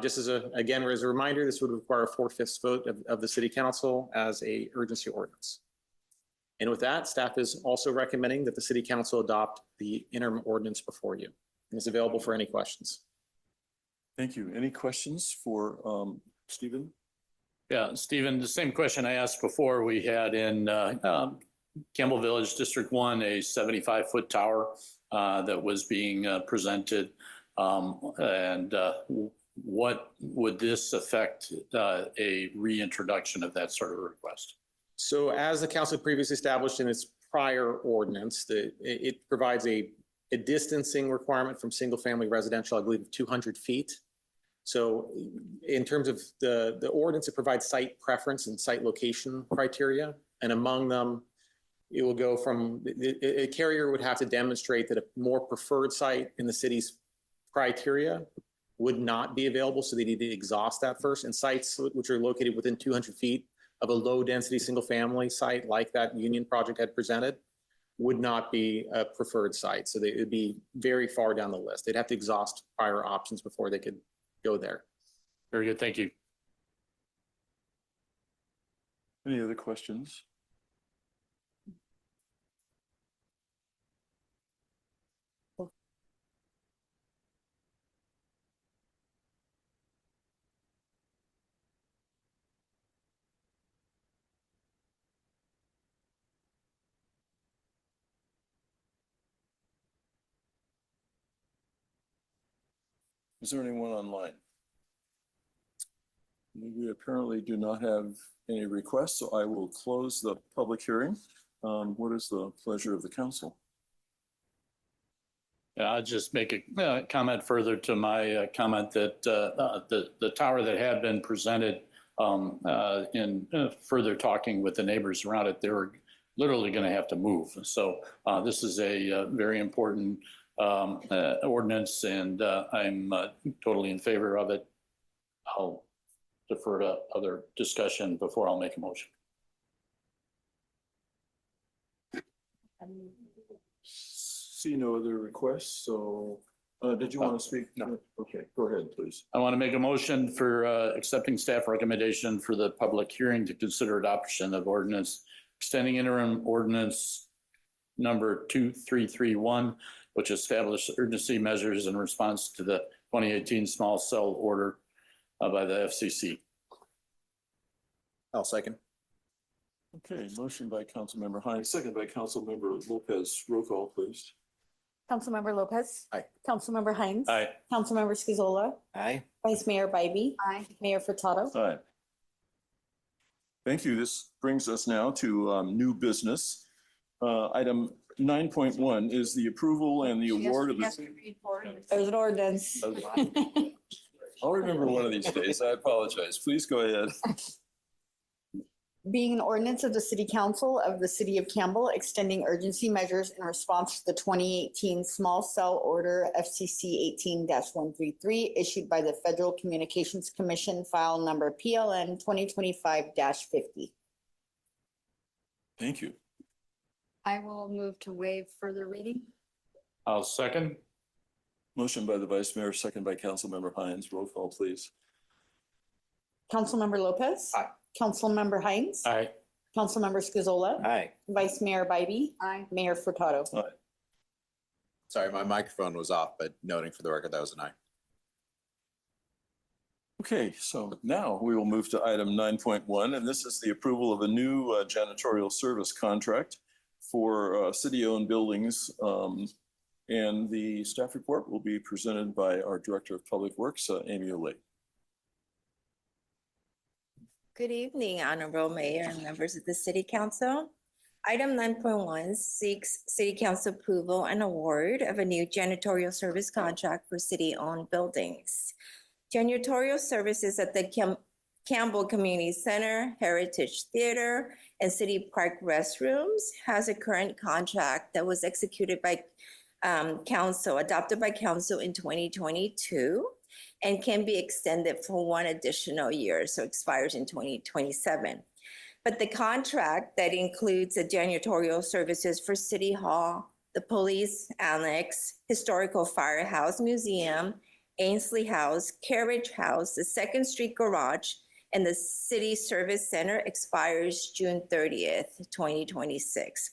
Just as a reminder, this would require a 4/5 vote of the City Council as a urgency ordinance. And with that, staff is also recommending that the City Council adopt the interim ordinance before you. And is available for any questions. Thank you. Any questions for Stephen? Yeah, Stephen, the same question I asked before. We had in Campbell Village District 1, a 75-foot tower that was being presented. What would this affect a reintroduction of that sort of request? So as the council previously established in its prior ordinance, it provides a distancing requirement from single family residential, I believe, of 200 feet. So in terms of the ordinance, it provides site preference and site location criteria. And among them, it will go from, a carrier would have to demonstrate that a more preferred site in the city's criteria would not be available. So they need to exhaust that first. And sites which are located within 200 feet of a low density single family site like that Union project had presented would not be a preferred site. So it would be very far down the list. They'd have to exhaust prior options before they could go there. Very good. Thank you. Any other questions? Is there anyone online? We apparently do not have any requests, so I will close the public hearing. What is the pleasure of the council? Yeah, I'll just make a comment further to my comment that the tower that had been presented in further talking with the neighbors around it, they were literally going to have to move. So this is a very important ordinance, and I'm totally in favor of it. I'll defer to other discussion before I'll make a motion. See no other requests, so did you want to speak? No. Okay, go ahead, please. I want to make a motion for accepting staff recommendation for the public hearing to consider adoption of ordinance extending interim ordinance number 2331, which established urgency measures in response to the 2018 small cell order by the FCC. I'll second. Okay, motion by Councilmember Hines, second by Councilmember Lopez. Roll call, please. Councilmember Lopez. Aye. Councilmember Hines. Aye. Councilmember Scazola. Aye. Vice Mayor Bybee. Aye. Mayor Furtado. Aye. Thank you. This brings us now to new business. Item 9.1 is the approval and the award of the. There's an ordinance. I'll remember one of these days. I apologize. Please go ahead. Being an ordinance of the City Council of the City of Campbell extending urgency measures in response to the 2018 small cell order FCC 18-133 issued by the Federal Communications Commission, file number PLN 2025-50. Thank you. I will move to waive further reading. I'll second. Motion by the Vice Mayor, second by Councilmember Hines. Roll call, please. Councilmember Lopez. Aye. Councilmember Hines. Aye. Councilmember Scazola. Aye. Vice Mayor Bybee. Aye. Mayor Furtado. Aye. Sorry, my microphone was off, but noting for the record, that was an aye. Okay, so now we will move to item 9.1, and this is the approval of a new janitorial service contract for city-owned buildings. And the staff report will be presented by our Director of Public Works, Amy Olay. Good evening, Honorable Mayor and members of the City Council. Item 9.1 seeks City Council approval and award of a new janitorial service contract for city-owned buildings. Janitorial services at the Campbell Community Center, Heritage Theater, and City Park restrooms has a current contract that was executed by adopted by council in 2022, and can be extended for one additional year, so expires in 2027. But the contract that includes the janitorial services for City Hall, the Police Annex, Historical Firehouse Museum, Ainsley House, Carriage House, the Second Street Garage, and the City Service Center expires June 30th, 2026.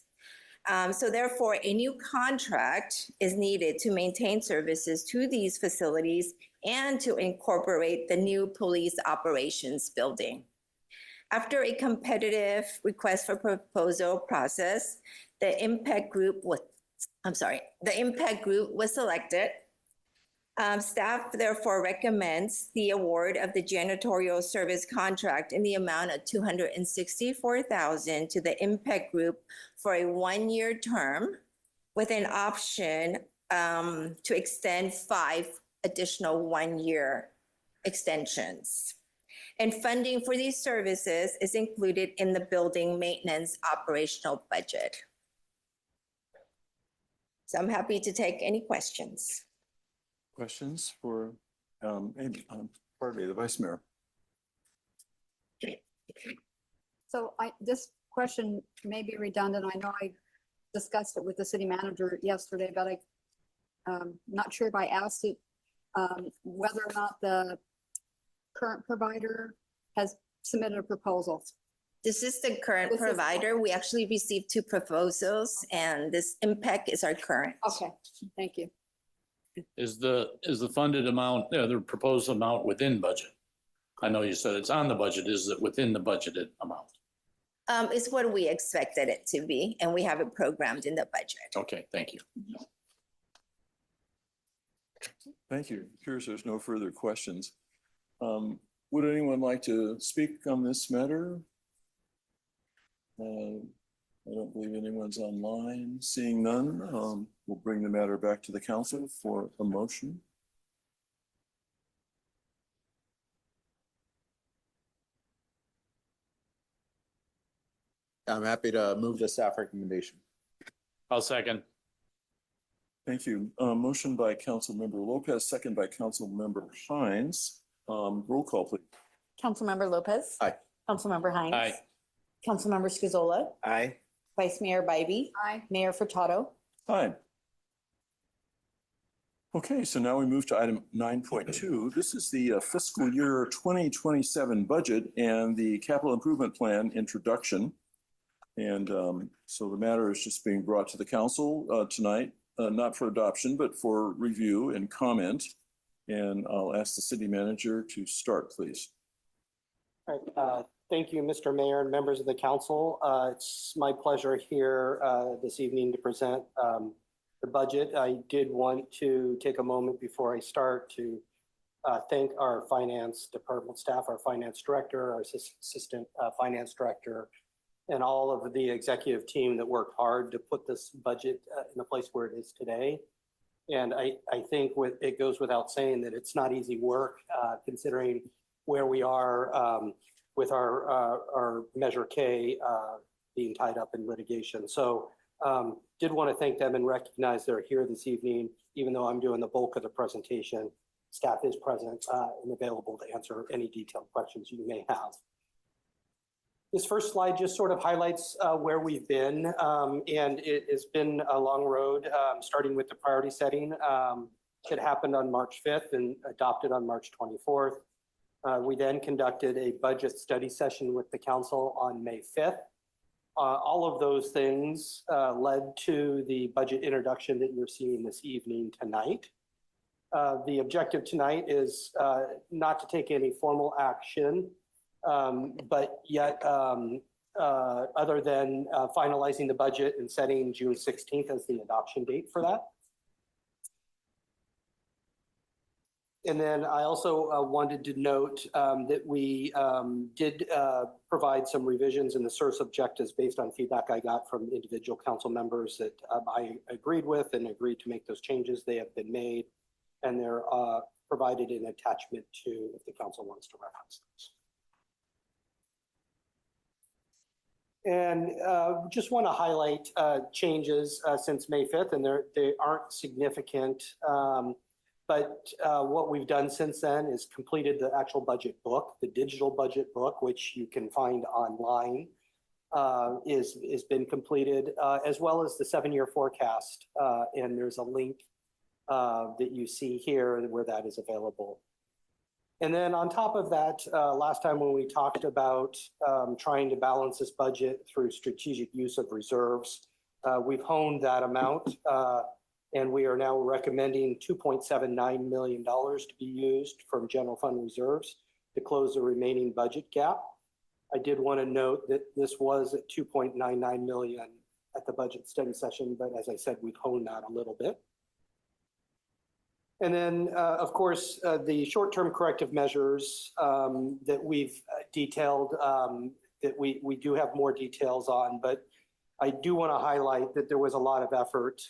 So therefore, a new contract is needed to maintain services to these facilities and to incorporate the new police operations building. After a competitive request for proposal process, the impact group was selected. Staff therefore recommends the award of the janitorial service contract in the amount of $264,000 to the impact group for a one-year term with an option to extend 5 additional one-year extensions. And funding for these services is included in the building maintenance operational budget. So I'm happy to take any questions. Questions for Amy, the Vice Mayor? So this question may be redundant. I know I discussed it with the city manager yesterday, but I'm not sure if I asked it, whether or not the current provider has submitted a proposal. This is the current provider. We actually received 2 proposals, and this impact is our current. Okay, thank you. Is the funded amount, the proposed amount within budget? I know you said it's on the budget. Is it within the budgeted amount? It's what we expected it to be, and we have it programmed in the budget. Okay, thank you. Thank you. It appears there's no further questions. Would anyone like to speak on this matter? I don't believe anyone's online. Seeing none, we'll bring the matter back to the council for a motion. I'm happy to move the staff recommendation. I'll second. Thank you. Motion by Councilmember Lopez, second by Councilmember Hines. Roll call, please. Councilmember Lopez. Aye. Councilmember Hines. Aye. Councilmember Scazola. Aye. Vice Mayor Bybee. Aye. Mayor Furtado. Aye. Okay, so now we move to item 9.2. This is the fiscal year 2027 budget and the capital improvement plan introduction. And so the matter is just being brought to the council tonight, not for adoption, but for review and comment. And I'll ask the city manager to start, please. All right, thank you, Mr. Mayor and members of the council. It's my pleasure here this evening to present the budget. I did want to take a moment before I start to thank our finance department staff, our finance director, our assistant finance director, and all of the executive team that worked hard to put this budget in the place where it is today. And I think it goes without saying that it's not easy work considering where we are with our Measure K being tied up in litigation. So did want to thank them and recognize they're here this evening, even though I'm doing the bulk of the presentation. Staff is present and available to answer any detailed questions you may have. This first slide just sort of highlights where we've been, and it has been a long road, starting with the priority setting. It happened on March 5th and adopted on March 24th. We then conducted a budget study session with the council on May 5th. All of those things led to the budget introduction that you're seeing this evening tonight. The objective tonight is not to take any formal action, but yet other than finalizing the budget and setting June 16th as the adoption date for that. And then I also wanted to note that we did provide some revisions in the source objectives based on feedback I got from individual council members that I agreed with and agreed to make those changes. They have been made and they're provided in attachment to if the council wants to reference those. And just want to highlight changes since May 5th, and they aren't significant. But what we've done since then is completed the actual budget book, the digital budget book, which you can find online, is been completed, as well as the 7-year forecast. And there's a link that you see here where that is available. And then on top of that, last time when we talked about trying to balance this budget through strategic use of reserves, we've honed that amount. And we are now recommending $2.79 million to be used from general fund reserves to close the remaining budget gap. I did want to note that this was at $2.99 million at the budget study session, but as I said, we've honed that a little bit. And then, of course, the short-term corrective measures that we've detailed, that we do have more details on, but I do want to highlight that there was a lot of effort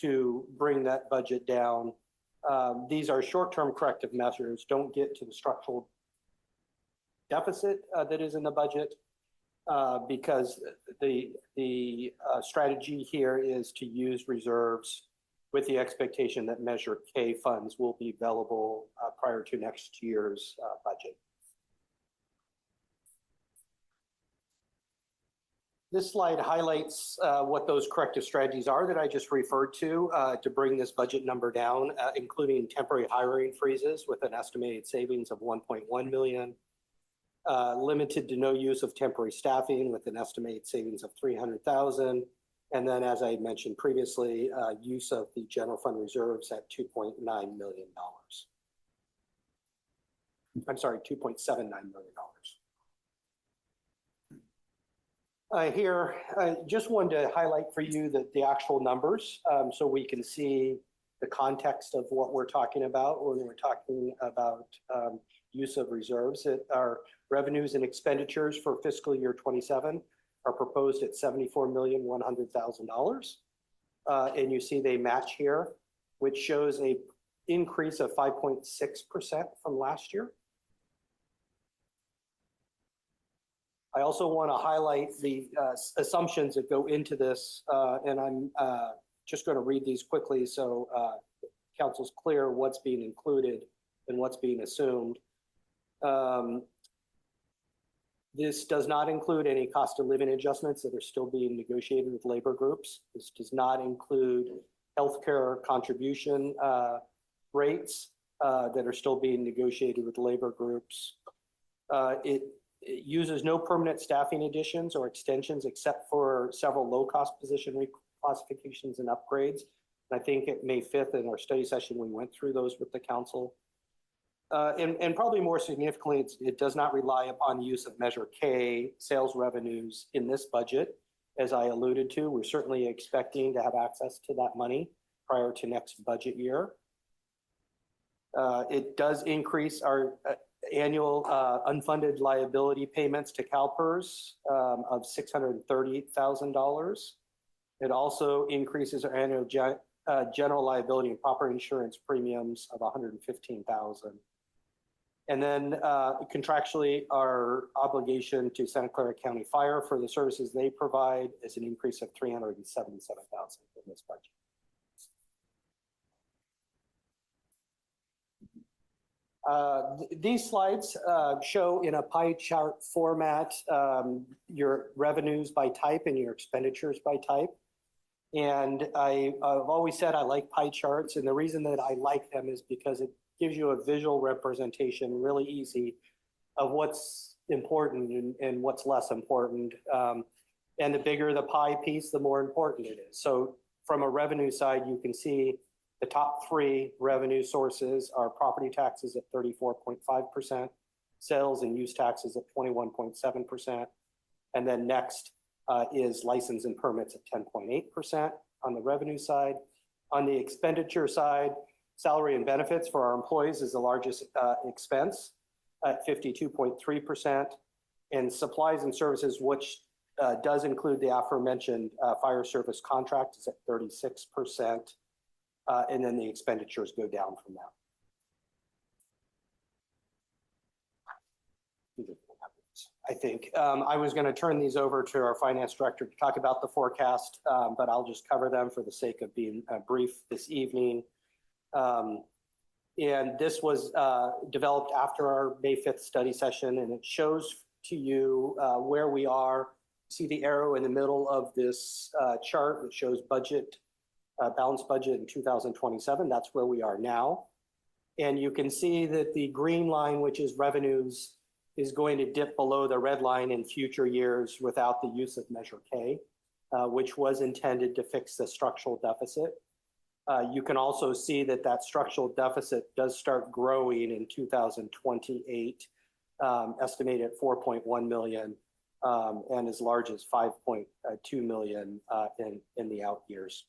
to bring that budget down. These are short-term corrective measures, don't get to the structural deficit that is in the budget, because the strategy here is to use reserves with the expectation that Measure K funds will be available prior to next year's budget. This slide highlights what those corrective strategies are that I just referred to bring this budget number down, including temporary hiring freezes with an estimated savings of 1.1 million, limited to no use of temporary staffing with an estimated savings of 300,000. And then, as I mentioned previously, use of the general fund reserves at $2.9 million. I'm sorry, $2.79 million. Here, I just wanted to highlight for you that the actual numbers, so we can see the context of what we're talking about when we're talking about use of reserves. That our revenues and expenditures for fiscal year 27 are proposed at $74,100,000. And you see they match here, which shows a increase of 5.6% from last year. I also want to highlight the assumptions that go into this, and I'm just going to read these quickly so council's clear what's being included and what's being assumed. This does not include any cost of living adjustments that are still being negotiated with labor groups. This does not include healthcare contribution rates that are still being negotiated with labor groups. It uses no permanent staffing additions or extensions except for several low-cost position reclassifications and upgrades. And I think at May 5th in our study session, we went through those with the council. And probably more significantly, it does not rely upon the use of Measure K sales revenues in this budget. As I alluded to, we're certainly expecting to have access to that money prior to next budget year. It does increase our annual unfunded liability payments to CalPERS of $630,000. It also increases our annual general liability and property insurance premiums of $115,000. And then contractually, our obligation to Santa Clara County Fire for the services they provide is an increase of $377,000 in this budget. These slides show in a pie chart format your revenues by type and your expenditures by type. And I've always said I like pie charts, and the reason that I like them is because it gives you a visual representation, really easy, of what's important and what's less important. And the bigger the pie piece, the more important it is. So from a revenue side, you can see the top three revenue sources are property taxes at 34.5%, sales and use taxes at 21.7%. And then next is license and permits at 10.8% on the revenue side. On the expenditure side, salary and benefits for our employees is the largest expense at 52.3%. And supplies and services, which does include the aforementioned fire service contract, is at 36%. And then the expenditures go down from that. I think I was going to turn these over to our finance director to talk about the forecast, but I'll just cover them for the sake of being brief this evening. And this was developed after our May 5th study session, and it shows to you where we are. See the arrow in the middle of this chart. It shows budget, balanced budget in 2027. That's where we are now. And you can see that the green line, which is revenues, is going to dip below the red line in future years without the use of Measure K, which was intended to fix the structural deficit. You can also see that that structural deficit does start growing in 2028, estimated at 4.1 million, and as large as 5.2 million in the out years.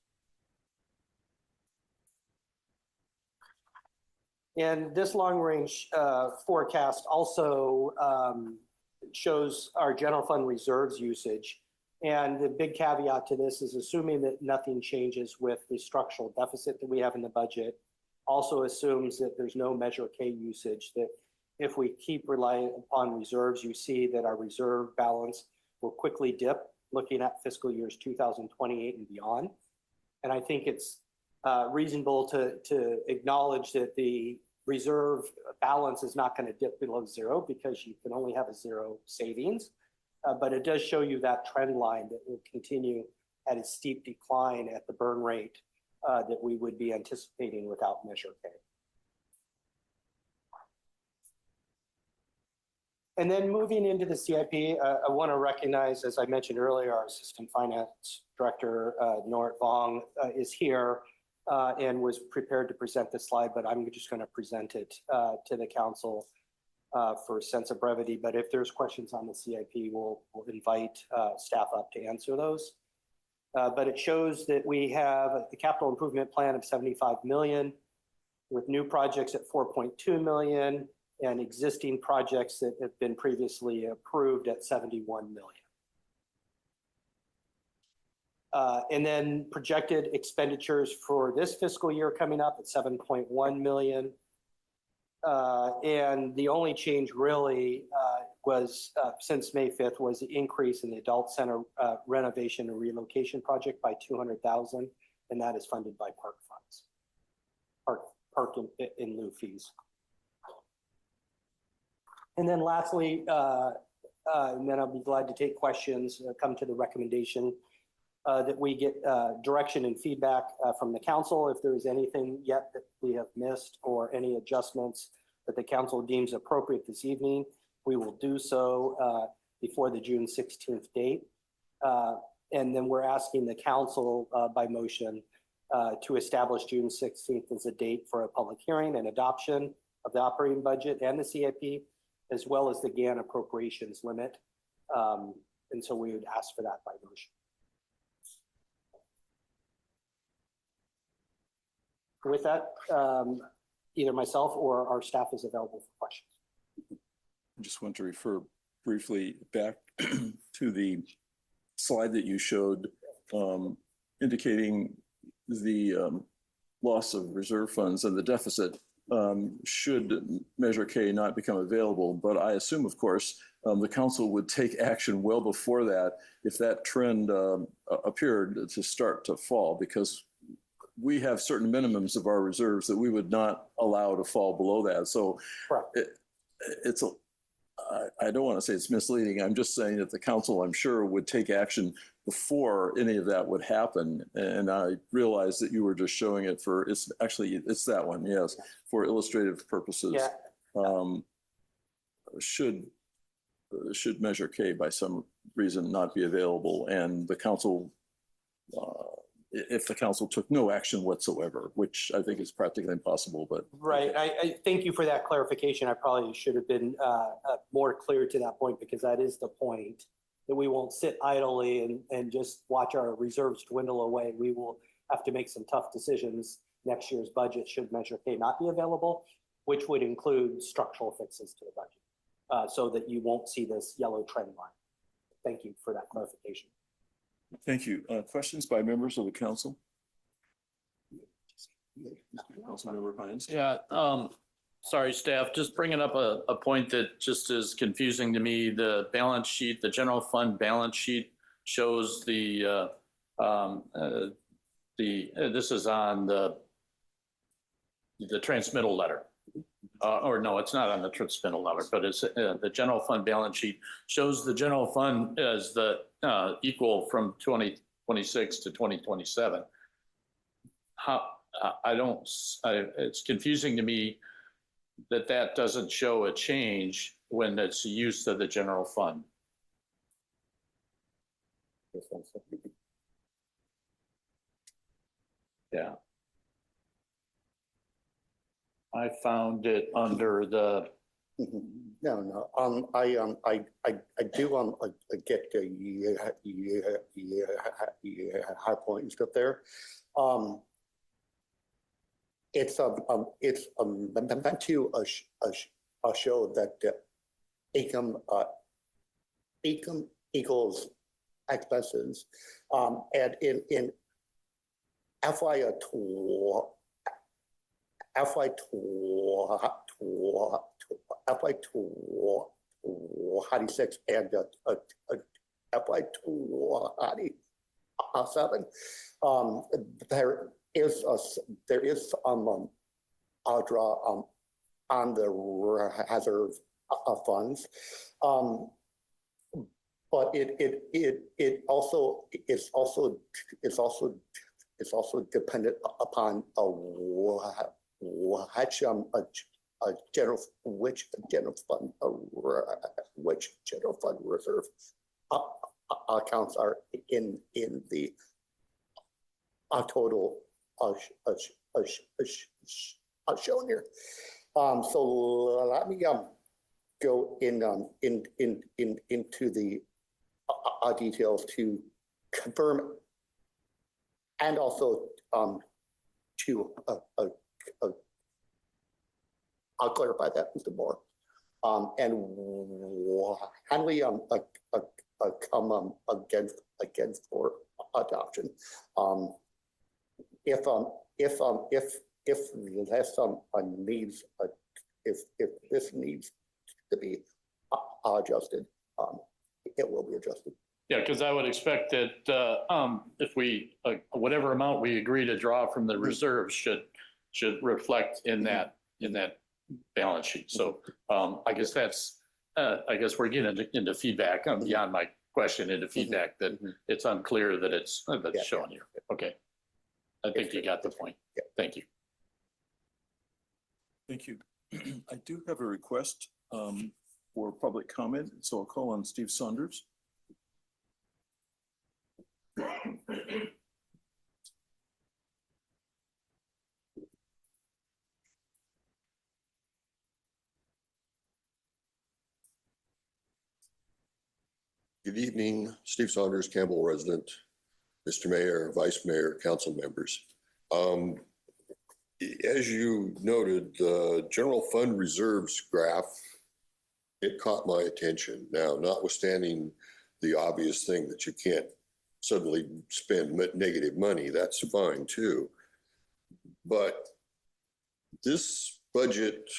And this long-range forecast also shows our general fund reserves usage. And the big caveat to this is assuming that nothing changes with the structural deficit that we have in the budget, also assumes that there's no Measure K usage, that if we keep relying upon reserves, you see that our reserve balance will quickly dip looking at fiscal years 2028 and beyond. And I think it's reasonable to acknowledge that the reserve balance is not going to dip below zero because you can only have a zero savings. But it does show you that trend line that will continue at a steep decline at the burn rate that we would be anticipating without Measure K. And then moving into the CIP, I want to recognize, as I mentioned earlier, our Assistant Finance Director, Norit Vong, is here and was prepared to present this slide, but I'm just going to present it to the council for a sense of brevity. But if there's questions on the CIP, we'll invite staff up to answer those. But it shows that we have the capital improvement plan of 75 million with new projects at 4.2 million and existing projects that have been previously approved at 71 million. And then projected expenditures for this fiscal year coming up at 7.1 million. And the only change really was since May 5th was the increase in the adult center renovation and relocation project by 200,000, and that is funded by park funds, park in lieu fees. And then lastly, and then I'll be glad to take questions, come to the recommendation that we get direction and feedback from the council. If there is anything yet that we have missed or any adjustments that the council deems appropriate this evening, we will do so before the June 16th date. And then we're asking the council by motion to establish June 16th as a date for a public hearing and adoption of the operating budget and the CIP, as well as the GAN appropriations limit. And so we would ask for that by motion. With that, either myself or our staff is available for questions. I just want to refer briefly back to the slide that you showed indicating the loss of reserve funds and the deficit should Measure K not become available. But I assume, of course, the council would take action well before that if that trend appeared to start to fall, because we have certain minimums of our reserves that we would not allow to fall below that. So I don't want to say it's misleading. I'm just saying that the council, I'm sure, would take action before any of that would happen. And I realize that you were just showing it for, it's that one, yes, for illustrative purposes. Yeah. Should Measure K by some reason not be available, and the council, if the council took no action whatsoever, which I think is practically impossible, but. Right. I thank you for that clarification. I probably should have been more clear to that point, because that is the point, that we won't sit idly and just watch our reserves dwindle away. We will have to make some tough decisions. Next year's budget should Measure K not be available, which would include structural fixes to the budget, so that you won't see this yellow trend line. Thank you for that clarification. Thank you. Questions by members of the council? Councilmember Hines? Yeah, sorry, staff, just bringing up a point that just is confusing to me. The balance sheet, the general fund balance sheet shows this is on the transmittal letter. Or no, it's not on the transmittal letter, but it's the general fund balance sheet shows the general fund as the equal from 2026 to 2027. It's confusing to me that doesn't show a change when it's use of the general fund. Yeah. I found it under the. No. I do get the high point and stuff there. It's meant to show that income equals expenses, and in FY 26 and FY 27, there is a draw on the reserve funds, but it's also dependent upon which general fund reserve accounts are in the total shown here. So let me go into the details to confirm, and also to I'll clarify that Mr. Moore. And when we come against for adoption, if this needs to be adjusted, it will be adjusted. Yeah, because I would expect that if we whatever amount we agree to draw from the reserves should reflect in that balance sheet. So I guess we're getting into feedback beyond my question, into feedback that it's unclear that it's shown here. Okay, I think you got the point. Thank you. Thank you. I do have a request for public comment, so I'll call on Steve Saunders. Good evening, Steve Saunders, Campbell resident, Mr. Mayor, Vice Mayor, council members. As you noted, the general fund reserves graph, it caught my attention. Now, notwithstanding the obvious thing that you can't suddenly spend negative money, that's fine too. But this budget,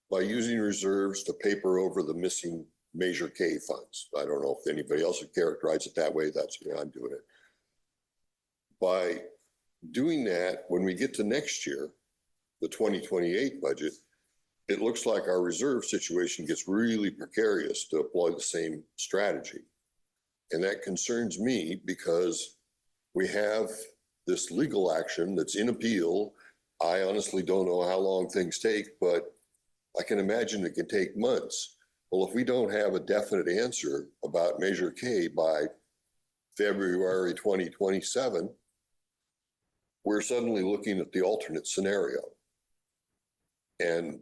by using reserves to paper over the missing Measure K funds. I don't know if anybody else would characterize it that way. That's the way I'm doing it. By doing that, when we get to next year, the 2028 budget, it looks like our reserve situation gets really precarious to employ the same strategy. And that concerns me because we have this legal action that's in appeal. I honestly don't know how long things take, but I can imagine it can take months. Well, if we don't have a definite answer about Measure K by February 2027, we're suddenly looking at the alternate scenario. And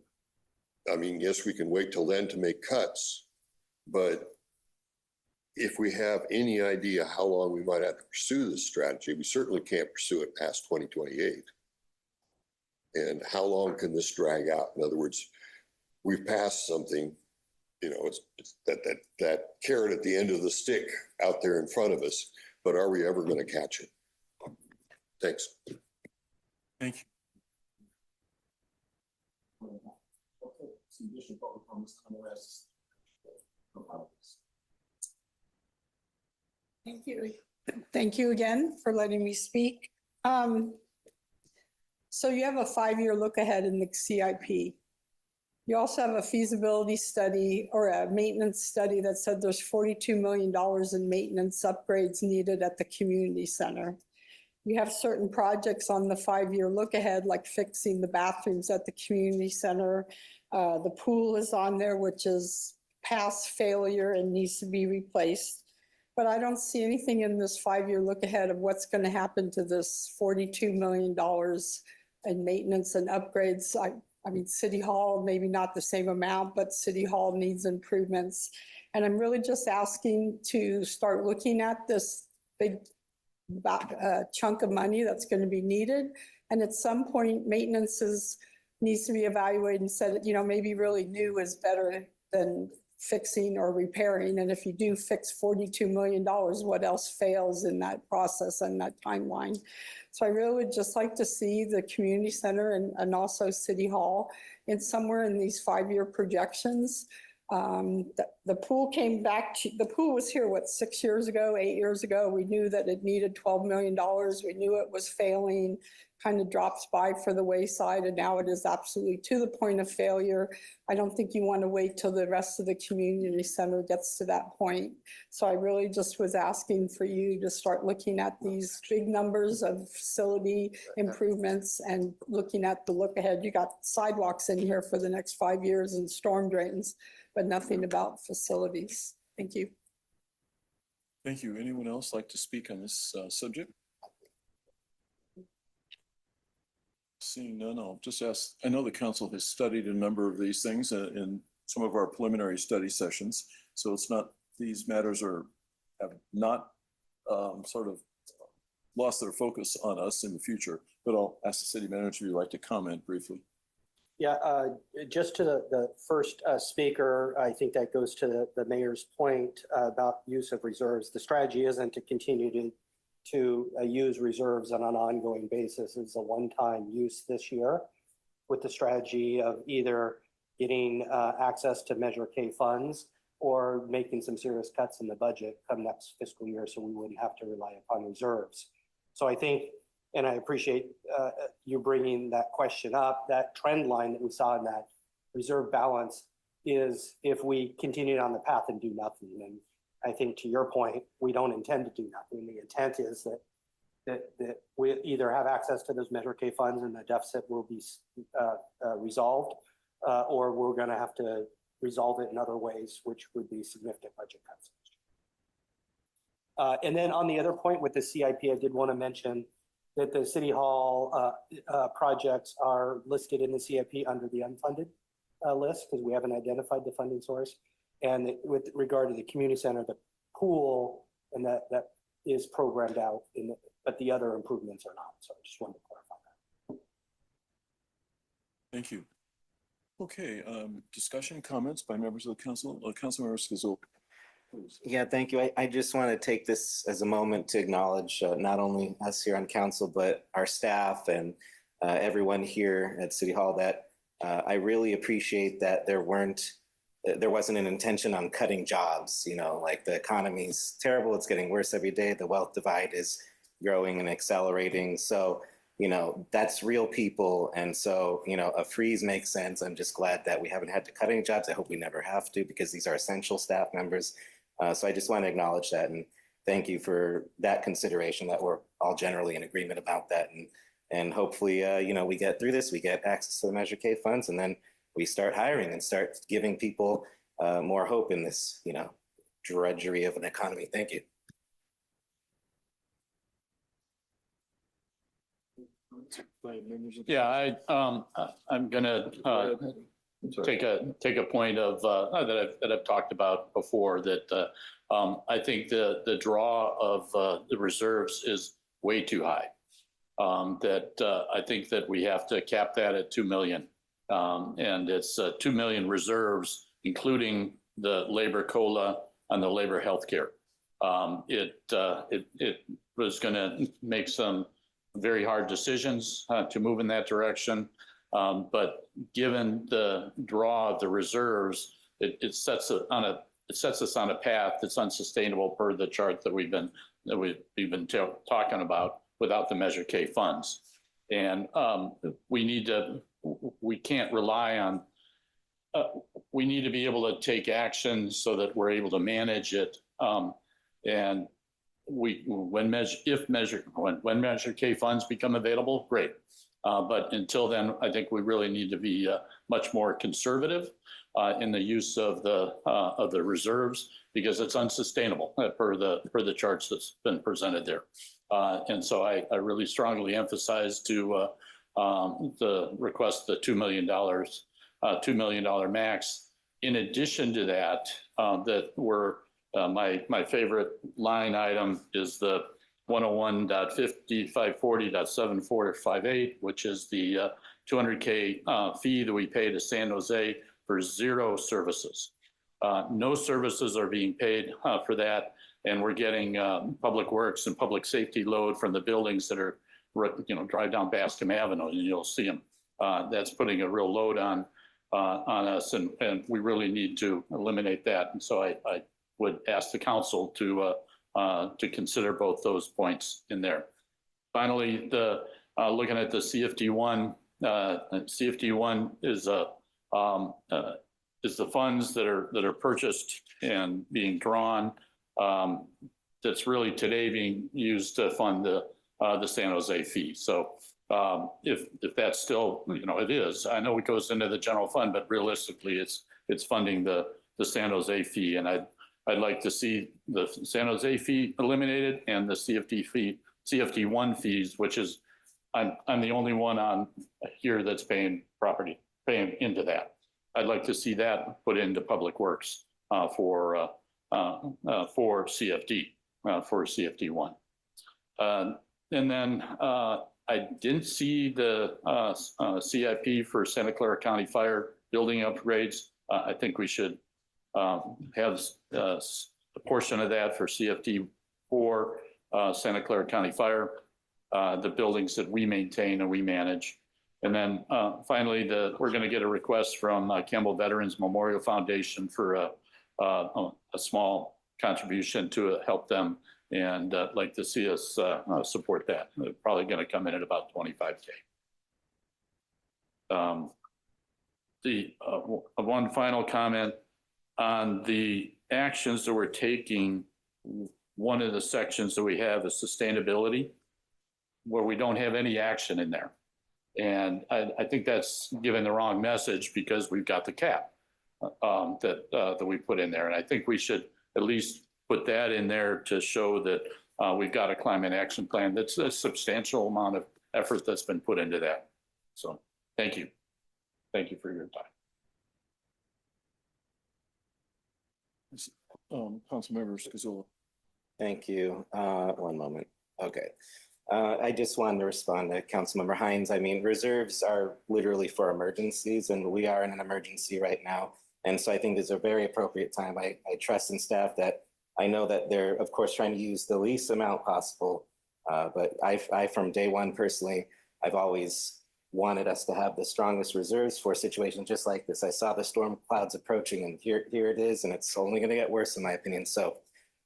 I mean, yes, we can wait till then to make cuts, but if we have any idea how long we might have to pursue this strategy, we certainly can't pursue it past 2028. And how long can this drag out? In other words, we've passed something, you know, it's that carrot at the end of the stick out there in front of us, but are we ever going to catch it? Thanks. Thank you. Thank you. Thank you again for letting me speak. So you have a 5-year look ahead in the CIP. You also have a feasibility study or a maintenance study that said there's $42 million in maintenance upgrades needed at the community center. You have certain projects on the 5-year look ahead, like fixing the bathrooms at the community center. The pool is on there, which is past failure and needs to be replaced. But I don't see anything in this 5-year look ahead of what's going to happen to this $42 million in maintenance and upgrades. I mean, City Hall, maybe not the same amount, but City Hall needs improvements. And I'm really just asking to start looking at this big chunk of money that's going to be needed. And at some point, maintenance needs to be evaluated and said, you know, maybe really new is better than fixing or repairing. And if you do fix $42 million, what else fails in that process and that timeline? So I really would just like to see the community center and also City Hall in somewhere in these 5-year projections. The pool came back, the pool was here, 6 years ago, 8 years ago. We knew that it needed $12 million. We knew it was failing, kind of drops by for the wayside, and now it is absolutely to the point of failure. I don't think you want to wait till the rest of the community center gets to that point. So I really just was asking for you to start looking at these big numbers of facility improvements and looking at the look ahead. You got sidewalks in here for the next 5 years and storm drains, but nothing about facilities. Thank you. Thank you. Anyone else like to speak on this subject? Seeing none, I'll just ask, I know the council has studied a number of these things in some of our preliminary study sessions. So it's not, these matters have not sort of lost their focus on us in the future, but I'll ask the city manager if you'd like to comment briefly. Yeah, just to the first speaker, I think that goes to the mayor's point about use of reserves. The strategy isn't to continue to use reserves on an ongoing basis. It's a one-time use this year with the strategy of either getting access to Measure K funds or making some serious cuts in the budget come next fiscal year so we wouldn't have to rely upon reserves. So I think, and I appreciate you bringing that question up, that trend line that we saw in that reserve balance is if we continue on the path and do nothing. And I think to your point, we don't intend to do nothing. The intent is that we either have access to those Measure K funds and the deficit will be resolved, or we're going to have to resolve it in other ways, which would be significant budget cuts. And then on the other point with the CIP, I did want to mention that the City Hall projects are listed in the CIP under the unfunded list because we haven't identified the funding source. And with regard to the community center, the pool, and that is programmed out, but the other improvements are not. So I just wanted to clarify that. Thank you. Okay, discussion, comments by members of the council. Councilmember Schizzle. Yeah, thank you. I just want to take this as a moment to acknowledge not only us here on council, but our staff and everyone here at City Hall that I really appreciate that there wasn't an intention on cutting jobs. You know, like the economy's terrible. It's getting worse every day. The wealth divide is growing and accelerating. So, you know, that's real people. And so, you know, a freeze makes sense. I'm just glad that we haven't had to cut any jobs. I hope we never have to because these are essential staff members. So I just want to acknowledge that and thank you for that consideration that we're all generally in agreement about that. And hopefully, you know, we get through this, we get access to the Measure K funds, and then we start hiring and start giving people more hope in this, drudgery of an economy. Thank you. Yeah, I'm gonna take a point of that I've talked about before, that I think the draw of the reserves is way too high. That I think that we have to cap that at 2 million. And it's 2 million reserves, including the labor COLA and the labor healthcare. It was going to make some very hard decisions to move in that direction. But given the draw of the reserves, it sets us on a path that's unsustainable per the chart that we've been talking about without the Measure K funds. And we can't rely on, we need to be able to take action so that we're able to manage it. And when Measure K funds become available, great. But until then, I think we really need to be much more conservative in the use of the reserves, because it's unsustainable per the charts that's been presented there. And so I really strongly emphasize to the request, the $2 million max. In addition to that, that we're my favorite line item is the 101.5540.7458, which is the $200K fee that we pay to San Jose for 0 services. No services are being paid for that, and we're getting public works and public safety load from the buildings that are, drive down Bascom Avenue and you'll see them. That's putting a real load on us, and we really need to eliminate that. And so I would ask the council to consider both those points in there. Finally, looking at the CFD1, CFD1 is the funds that are purchased and being drawn. That's really today being used to fund the San Jose fee. So if that's still, it is. I know it goes into the general fund, but realistically, it's funding the San Jose fee, and I'd like to see the San Jose fee eliminated and the CFD1 fees, which is, I'm the only one on here that's paying into that. I'd like to see that put into public works for CFD, for CFD1. And then I didn't see the CIP for Santa Clara County Fire building upgrades. I think we should have a portion of that for CFD for Santa Clara County Fire, the buildings that we maintain and we manage. And then finally, we're going to get a request from Campbell Veterans Memorial Foundation for a small contribution to help them, and I'd like to see us support that. They're probably going to come in at about 25K. One final comment on the actions that we're taking. One of the sections that we have is sustainability, where we don't have any action in there. And I think that's giving the wrong message, because we've got the cap that we put in there. And I think we should at least put that in there to show that we've got a climate action plan. That's a substantial amount of effort that's been put into that. So thank you. Thank you for your time. Councilmember Scazzolo. Thank you. One moment. Okay. I just wanted to respond to Councilmember Hines. I mean, reserves are literally for emergencies, and we are in an emergency right now. And so I think it's a very appropriate time. I trust in staff that I know that they're, of course, trying to use the least amount possible. But I, from day one, personally, I've always wanted us to have the strongest reserves for situations just like this. I saw the storm clouds approaching, and here it is, and it's only going to get worse, in my opinion. So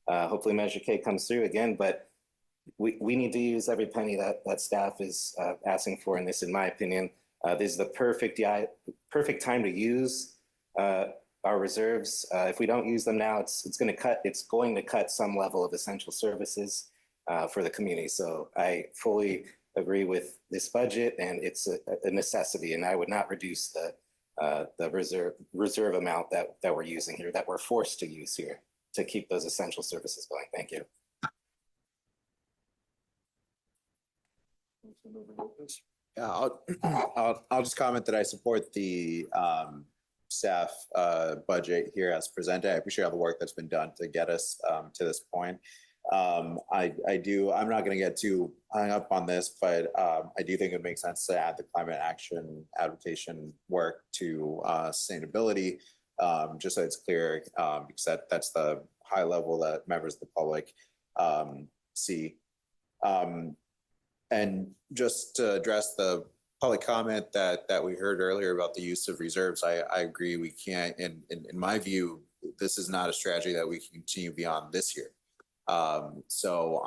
hopefully Measure K comes through again, but we need to use every penny that staff is asking for in this, in my opinion. This is the perfect time to use our reserves. If we don't use them now, it's going to cut some level of essential services for the community. So I fully agree with this budget, and it's a necessity, and I would not reduce the reserve amount that we're using here, that we're forced to use here to keep those essential services going. Thank you. Yeah, I'll just comment that I support the staff budget here as presented. I appreciate all the work that's been done to get us to this point. I'm not going to get too hung up on this, but I do think it makes sense to add the climate action adaptation work to sustainability, just so it's clear, because that's the high level that members of the public see. And just to address the public comment that we heard earlier about the use of reserves, I agree. We can't, in my view, this is not a strategy that we can continue beyond this year. So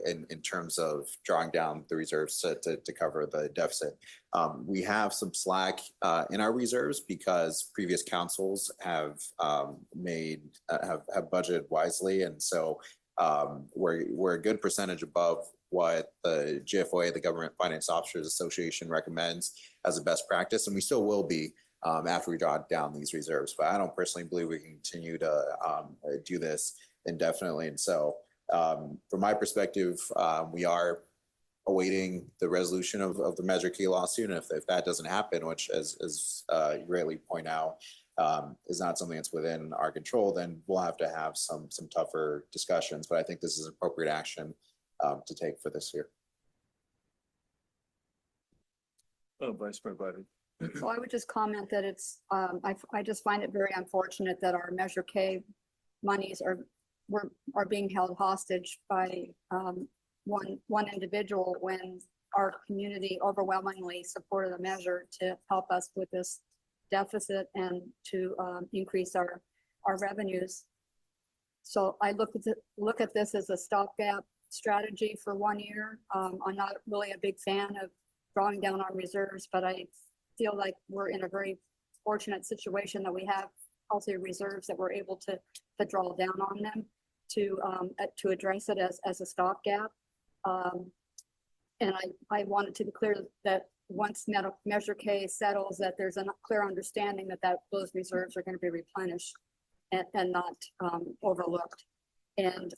in terms of drawing down the reserves to cover the deficit, we have some slack in our reserves because previous councils have budgeted wisely, and so we're a good percentage above what the GFOA, the Government Finance Officers Association, recommends as a best practice, and we still will be after we draw down these reserves. But I don't personally believe we can continue to do this indefinitely. And so from my perspective, we are awaiting the resolution of the Measure K lawsuit. And if that doesn't happen, which as you rightly point out, is not something that's within our control, then we'll have to have some tougher discussions. But I think this is appropriate action to take for this year. Vice Mayor Biden. So I would just comment that it's, I just find it very unfortunate that our Measure K monies are being held hostage by one individual when our community overwhelmingly supported a measure to help us with this deficit and to increase our revenues. So I look at this as a stopgap strategy for 1 year. I'm not really a big fan of drawing down our reserves, but I feel like we're in a very fortunate situation that we have healthy reserves that we're able to draw down on them to address it as a stopgap. And I wanted to be clear that once Measure K settles, that there's a clear understanding that those reserves are going to be replenished and not overlooked. And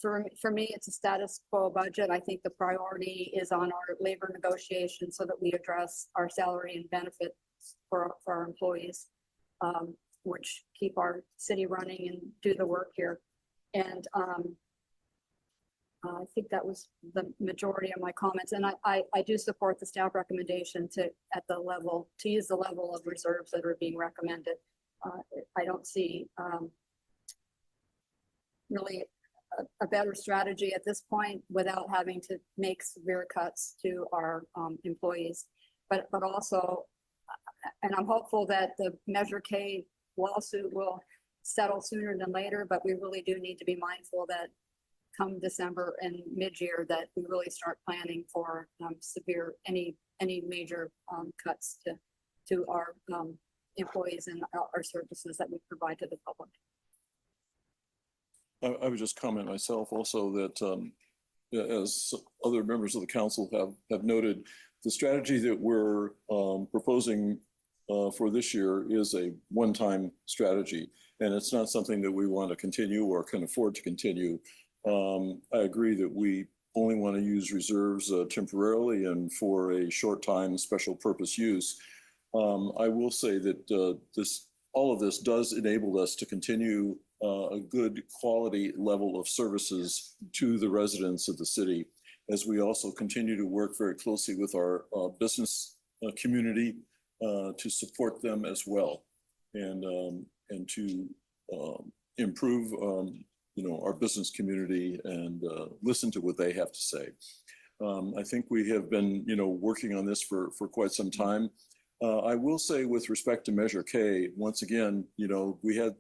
for me, it's a status quo budget. I think the priority is on our labor negotiations so that we address our salary and benefits for our employees, which keep our city running and do the work here. And I think that was the majority of my comments. And I do support the staff recommendation to use the level of reserves that are being recommended. I don't see really a better strategy at this point without having to make severe cuts to our employees. But also, and I'm hopeful that the Measure K lawsuit will settle sooner than later, but we really do need to be mindful that come December and mid-year that we really start planning for any major cuts to our employees and our services that we provide to the public. I would just comment myself also that as other members of the council have noted, the strategy that we're proposing for this year is a one-time strategy, and it's not something that we want to continue or can afford to continue. I agree that we only want to use reserves temporarily and for a short time special purpose use. I will say that all of this does enable us to continue a good quality level of services to the residents of the city, as we also continue to work very closely with our business community to support them as well, and to improve our business community and listen to what they have to say. I think we have been working on this for quite some time. I will say with respect to Measure K, once again, we had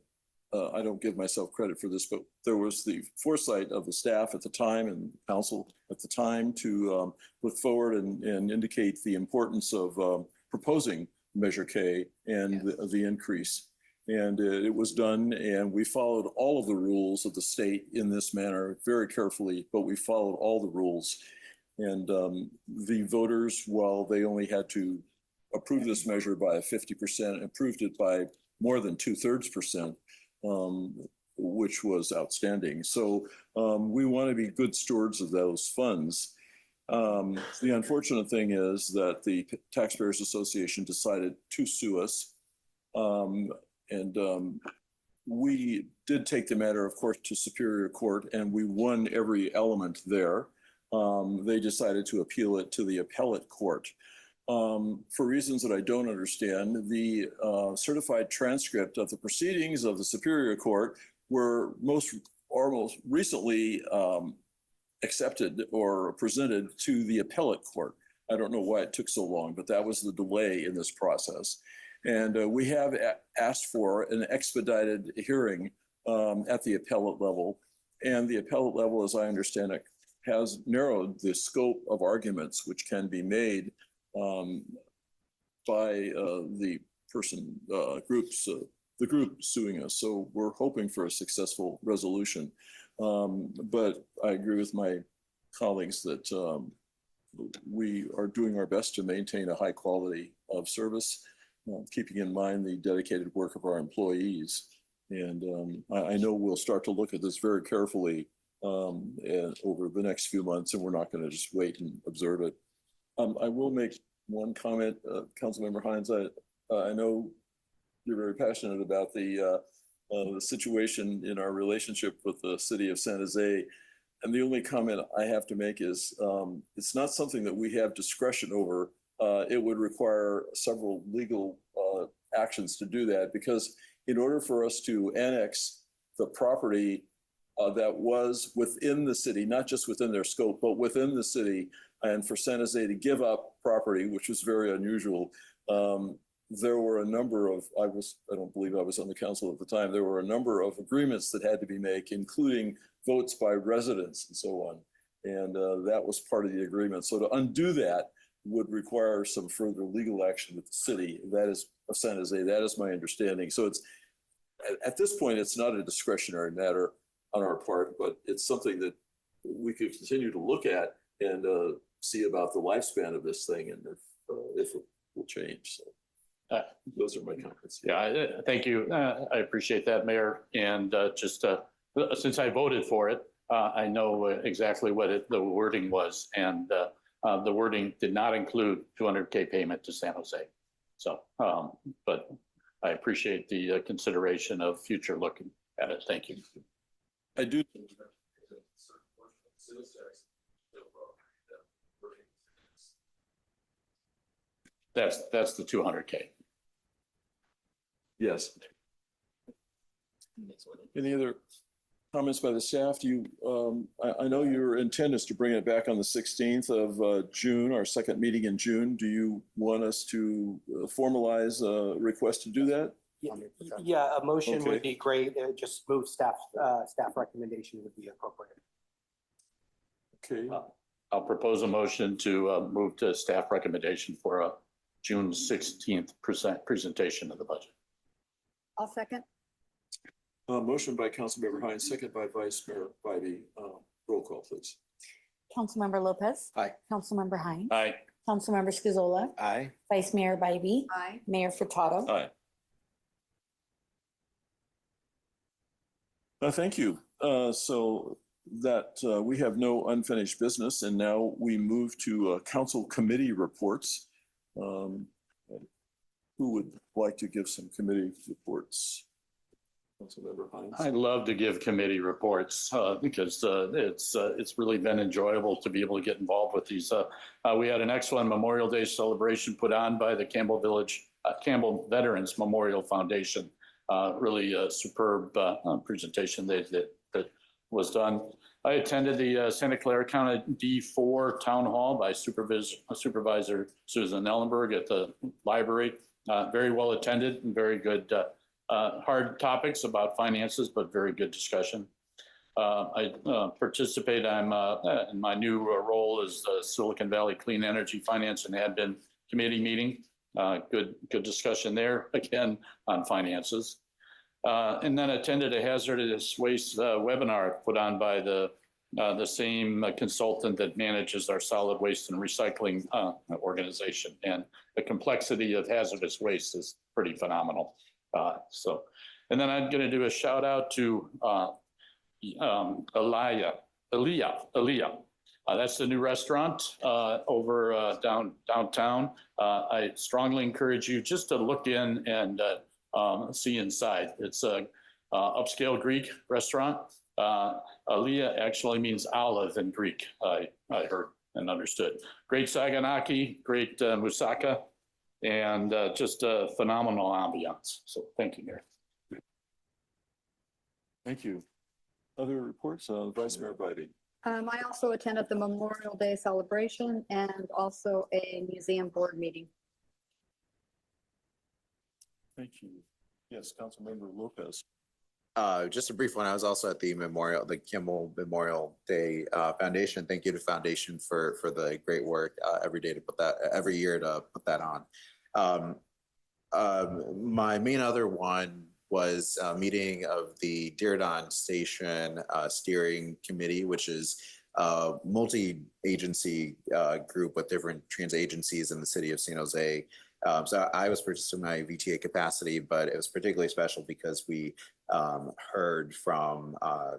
I don't give myself credit for this, but there was the foresight of the staff at the time and council at the time to look forward and indicate the importance of proposing Measure K and the increase. And it was done, and we followed all of the rules of the state in this manner very carefully, but we followed all the rules. And the voters, while they only had to approved this measure by 50%, approved it by more than 2/3%, which was outstanding. So we want to be good stewards of those funds. The unfortunate thing is that the Taxpayers Association decided to sue us. We did take the matter, of course, to Superior Court, and we won every element there. They decided to appeal it to the appellate court. For reasons that I don't understand, the certified transcript of the proceedings of the Superior Court were most recently accepted or presented to the appellate court. I don't know why it took so long, but that was the delay in this process. And we have asked for an expedited hearing at the appellate level. And the appellate level, as I understand it, has narrowed the scope of arguments which can be made by the group suing us. So we're hoping for a successful resolution. But I agree with my colleagues that we are doing our best to maintain a high quality of service, keeping in mind the dedicated work of our employees. And I know we'll start to look at this very carefully over the next few months, and we're not going to just wait and observe it. I will make one comment, Councilmember Hines. I know you're very passionate about the situation in our relationship with the city of San Jose. And the only comment I have to make is it's not something that we have discretion over. It would require several legal actions to do that, because in order for us to annex the property that was within the city, not just within their scope, but within the city, and for San Jose to give up property, which was very unusual, there were a number of, I don't believe I was on the council at the time, there were a number of agreements that had to be made, including votes by residents and so on. And that was part of the agreement. So to undo that would require some further legal action with the city. That is of San Jose. That is my understanding. So it's, at this point, it's not a discretionary matter on our part, but it's something that we could continue to look at and see about the lifespan of this thing and if it will change. So those are my comments. Yeah, thank you. I appreciate that, Mayor. And since I voted for it, I know exactly what the wording was. And the wording did not include $200K payment to San Jose. So, but I appreciate the consideration of future looking at it. Thank you. I do. That's the 200K. Yes. Any other comments by the staff? I know your intent is to bring it back on the 16th of June, our second meeting in June. Do you want us to formalize a request to do that? Yeah, a motion Okay. would be great. Just move staff recommendation would be appropriate. Okay. I'll propose a motion to move to staff recommendation for a June 16th presentation of the budget. I'll second. Motion by Councilmember Hines, second by Vice Mayor Bybee. Roll call, please. Councilmember Lopez. Aye. Councilmember Hines. Aye. Councilmember Scazola. Aye. Vice Mayor Bybee. Aye. Mayor Furtado. Aye. Thank you. So that we have no unfinished business, and now we move to council committee reports. Who would like to give some committee reports? Councilmember Hines. I'd love to give committee reports because it's really been enjoyable to be able to get involved with these. We had an excellent Memorial Day celebration put on by the Campbell Veterans Memorial Foundation. Really a superb presentation that was done. I attended the Santa Clara County D4 Town Hall by Supervisor Susan Ellenberg at the library. Very well attended and very good, hard topics about finances, but very good discussion. I participate, I'm in my new role as the Silicon Valley Clean Energy Finance and Admin Committee meeting. Good discussion there, again, on finances. And then attended a hazardous waste webinar put on by the the same consultant that manages our solid waste and recycling organization. And the complexity of hazardous waste is pretty phenomenal. And then I'm going to do a shout out to Aliyah. That's the new restaurant over downtown. I strongly encourage you just to look in and see inside. It's a upscale Greek restaurant. Aliyah actually means olive in Greek, I heard and understood. Great saganaki, great moussaka, and just a phenomenal ambiance. So thank you, Mayor. Thank you. Other reports, Vice Mayor Bybee. I also attended the Memorial Day celebration and also a museum board meeting. Thank you. Yes, Councilmember Lopez. Just a brief one. I was also at the Campbell Memorial Day Foundation. Thank you to Foundation for the great work every year to put that on. My main other one was a meeting of the Diridon Station Steering Committee, which is a multi-agency group with different transit agencies in the city of San Jose. So I was purchasing my VTA capacity, but it was particularly special because we heard from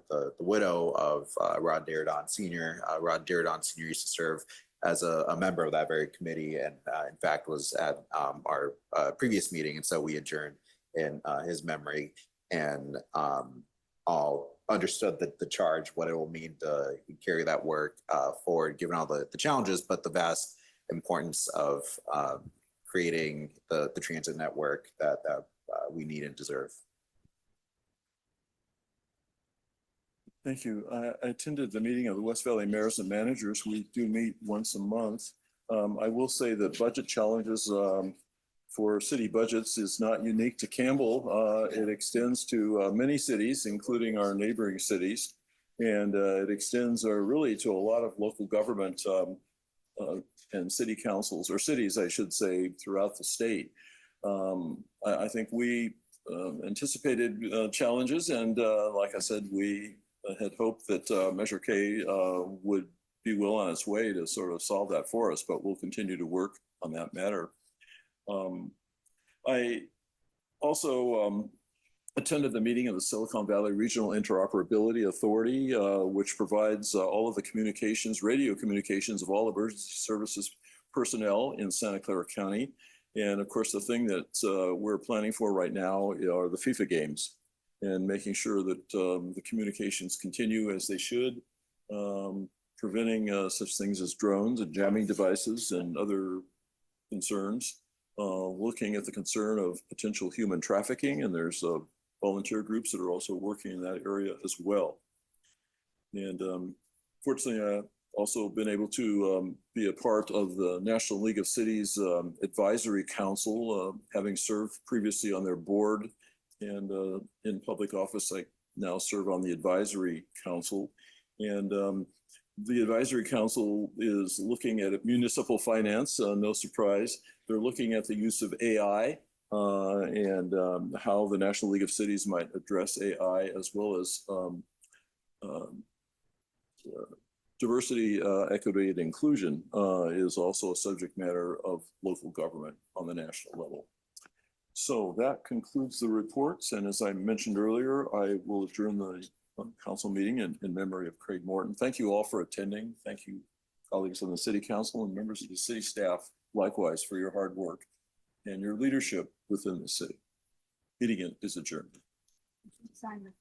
the widow of Rod Diridon Sr. Rod Diridon Sr. used to serve as a member of that very committee, and in fact was at our previous meeting, and so we adjourned in his memory, and all understood the charge, what it will mean to carry that work forward, given all the challenges, but the vast importance of creating the transit network that we need and deserve. Thank you. I attended the meeting of the West Valley Mayors and Managers. We do meet once a month. I will say that budget challenges for city budgets is not unique to Campbell. It extends to many cities, including our neighboring cities. And it extends really to a lot of local government and city councils, or cities, I should say, throughout the state. I think we anticipated challenges, and like I said, we had hoped that Measure K would be well on its way to sort of solve that for us, but we'll continue to work on that matter. I also attended the meeting of the Silicon Valley Regional Interoperability Authority, which provides all of the communications, radio communications of all emergency services personnel in Santa Clara County. And of course, the thing that we're planning for right now are the FIFA games, and making sure that the communications continue as they should, preventing such things as drones and jamming devices and other concerns, looking at the concern of potential human trafficking, and there's volunteer groups that are also working in that area as well. And fortunately, I've also been able to be a part of the National League of Cities Advisory Council, having served previously on their board. And in public office, I now serve on the Advisory Council. And the Advisory Council is looking at municipal finance, no surprise. They're looking at the use of AI and how the National League of Cities might address AI, as well as diversity, equity, and inclusion is also a subject matter of local government on the national level. So that concludes the reports. And as I mentioned earlier, I will adjourn the council meeting in memory of Craig Morton. Thank you all for attending. Thank you, colleagues on the city council and members of the city staff, likewise, for your hard work and your leadership within the city. Meeting is adjourned. Simon.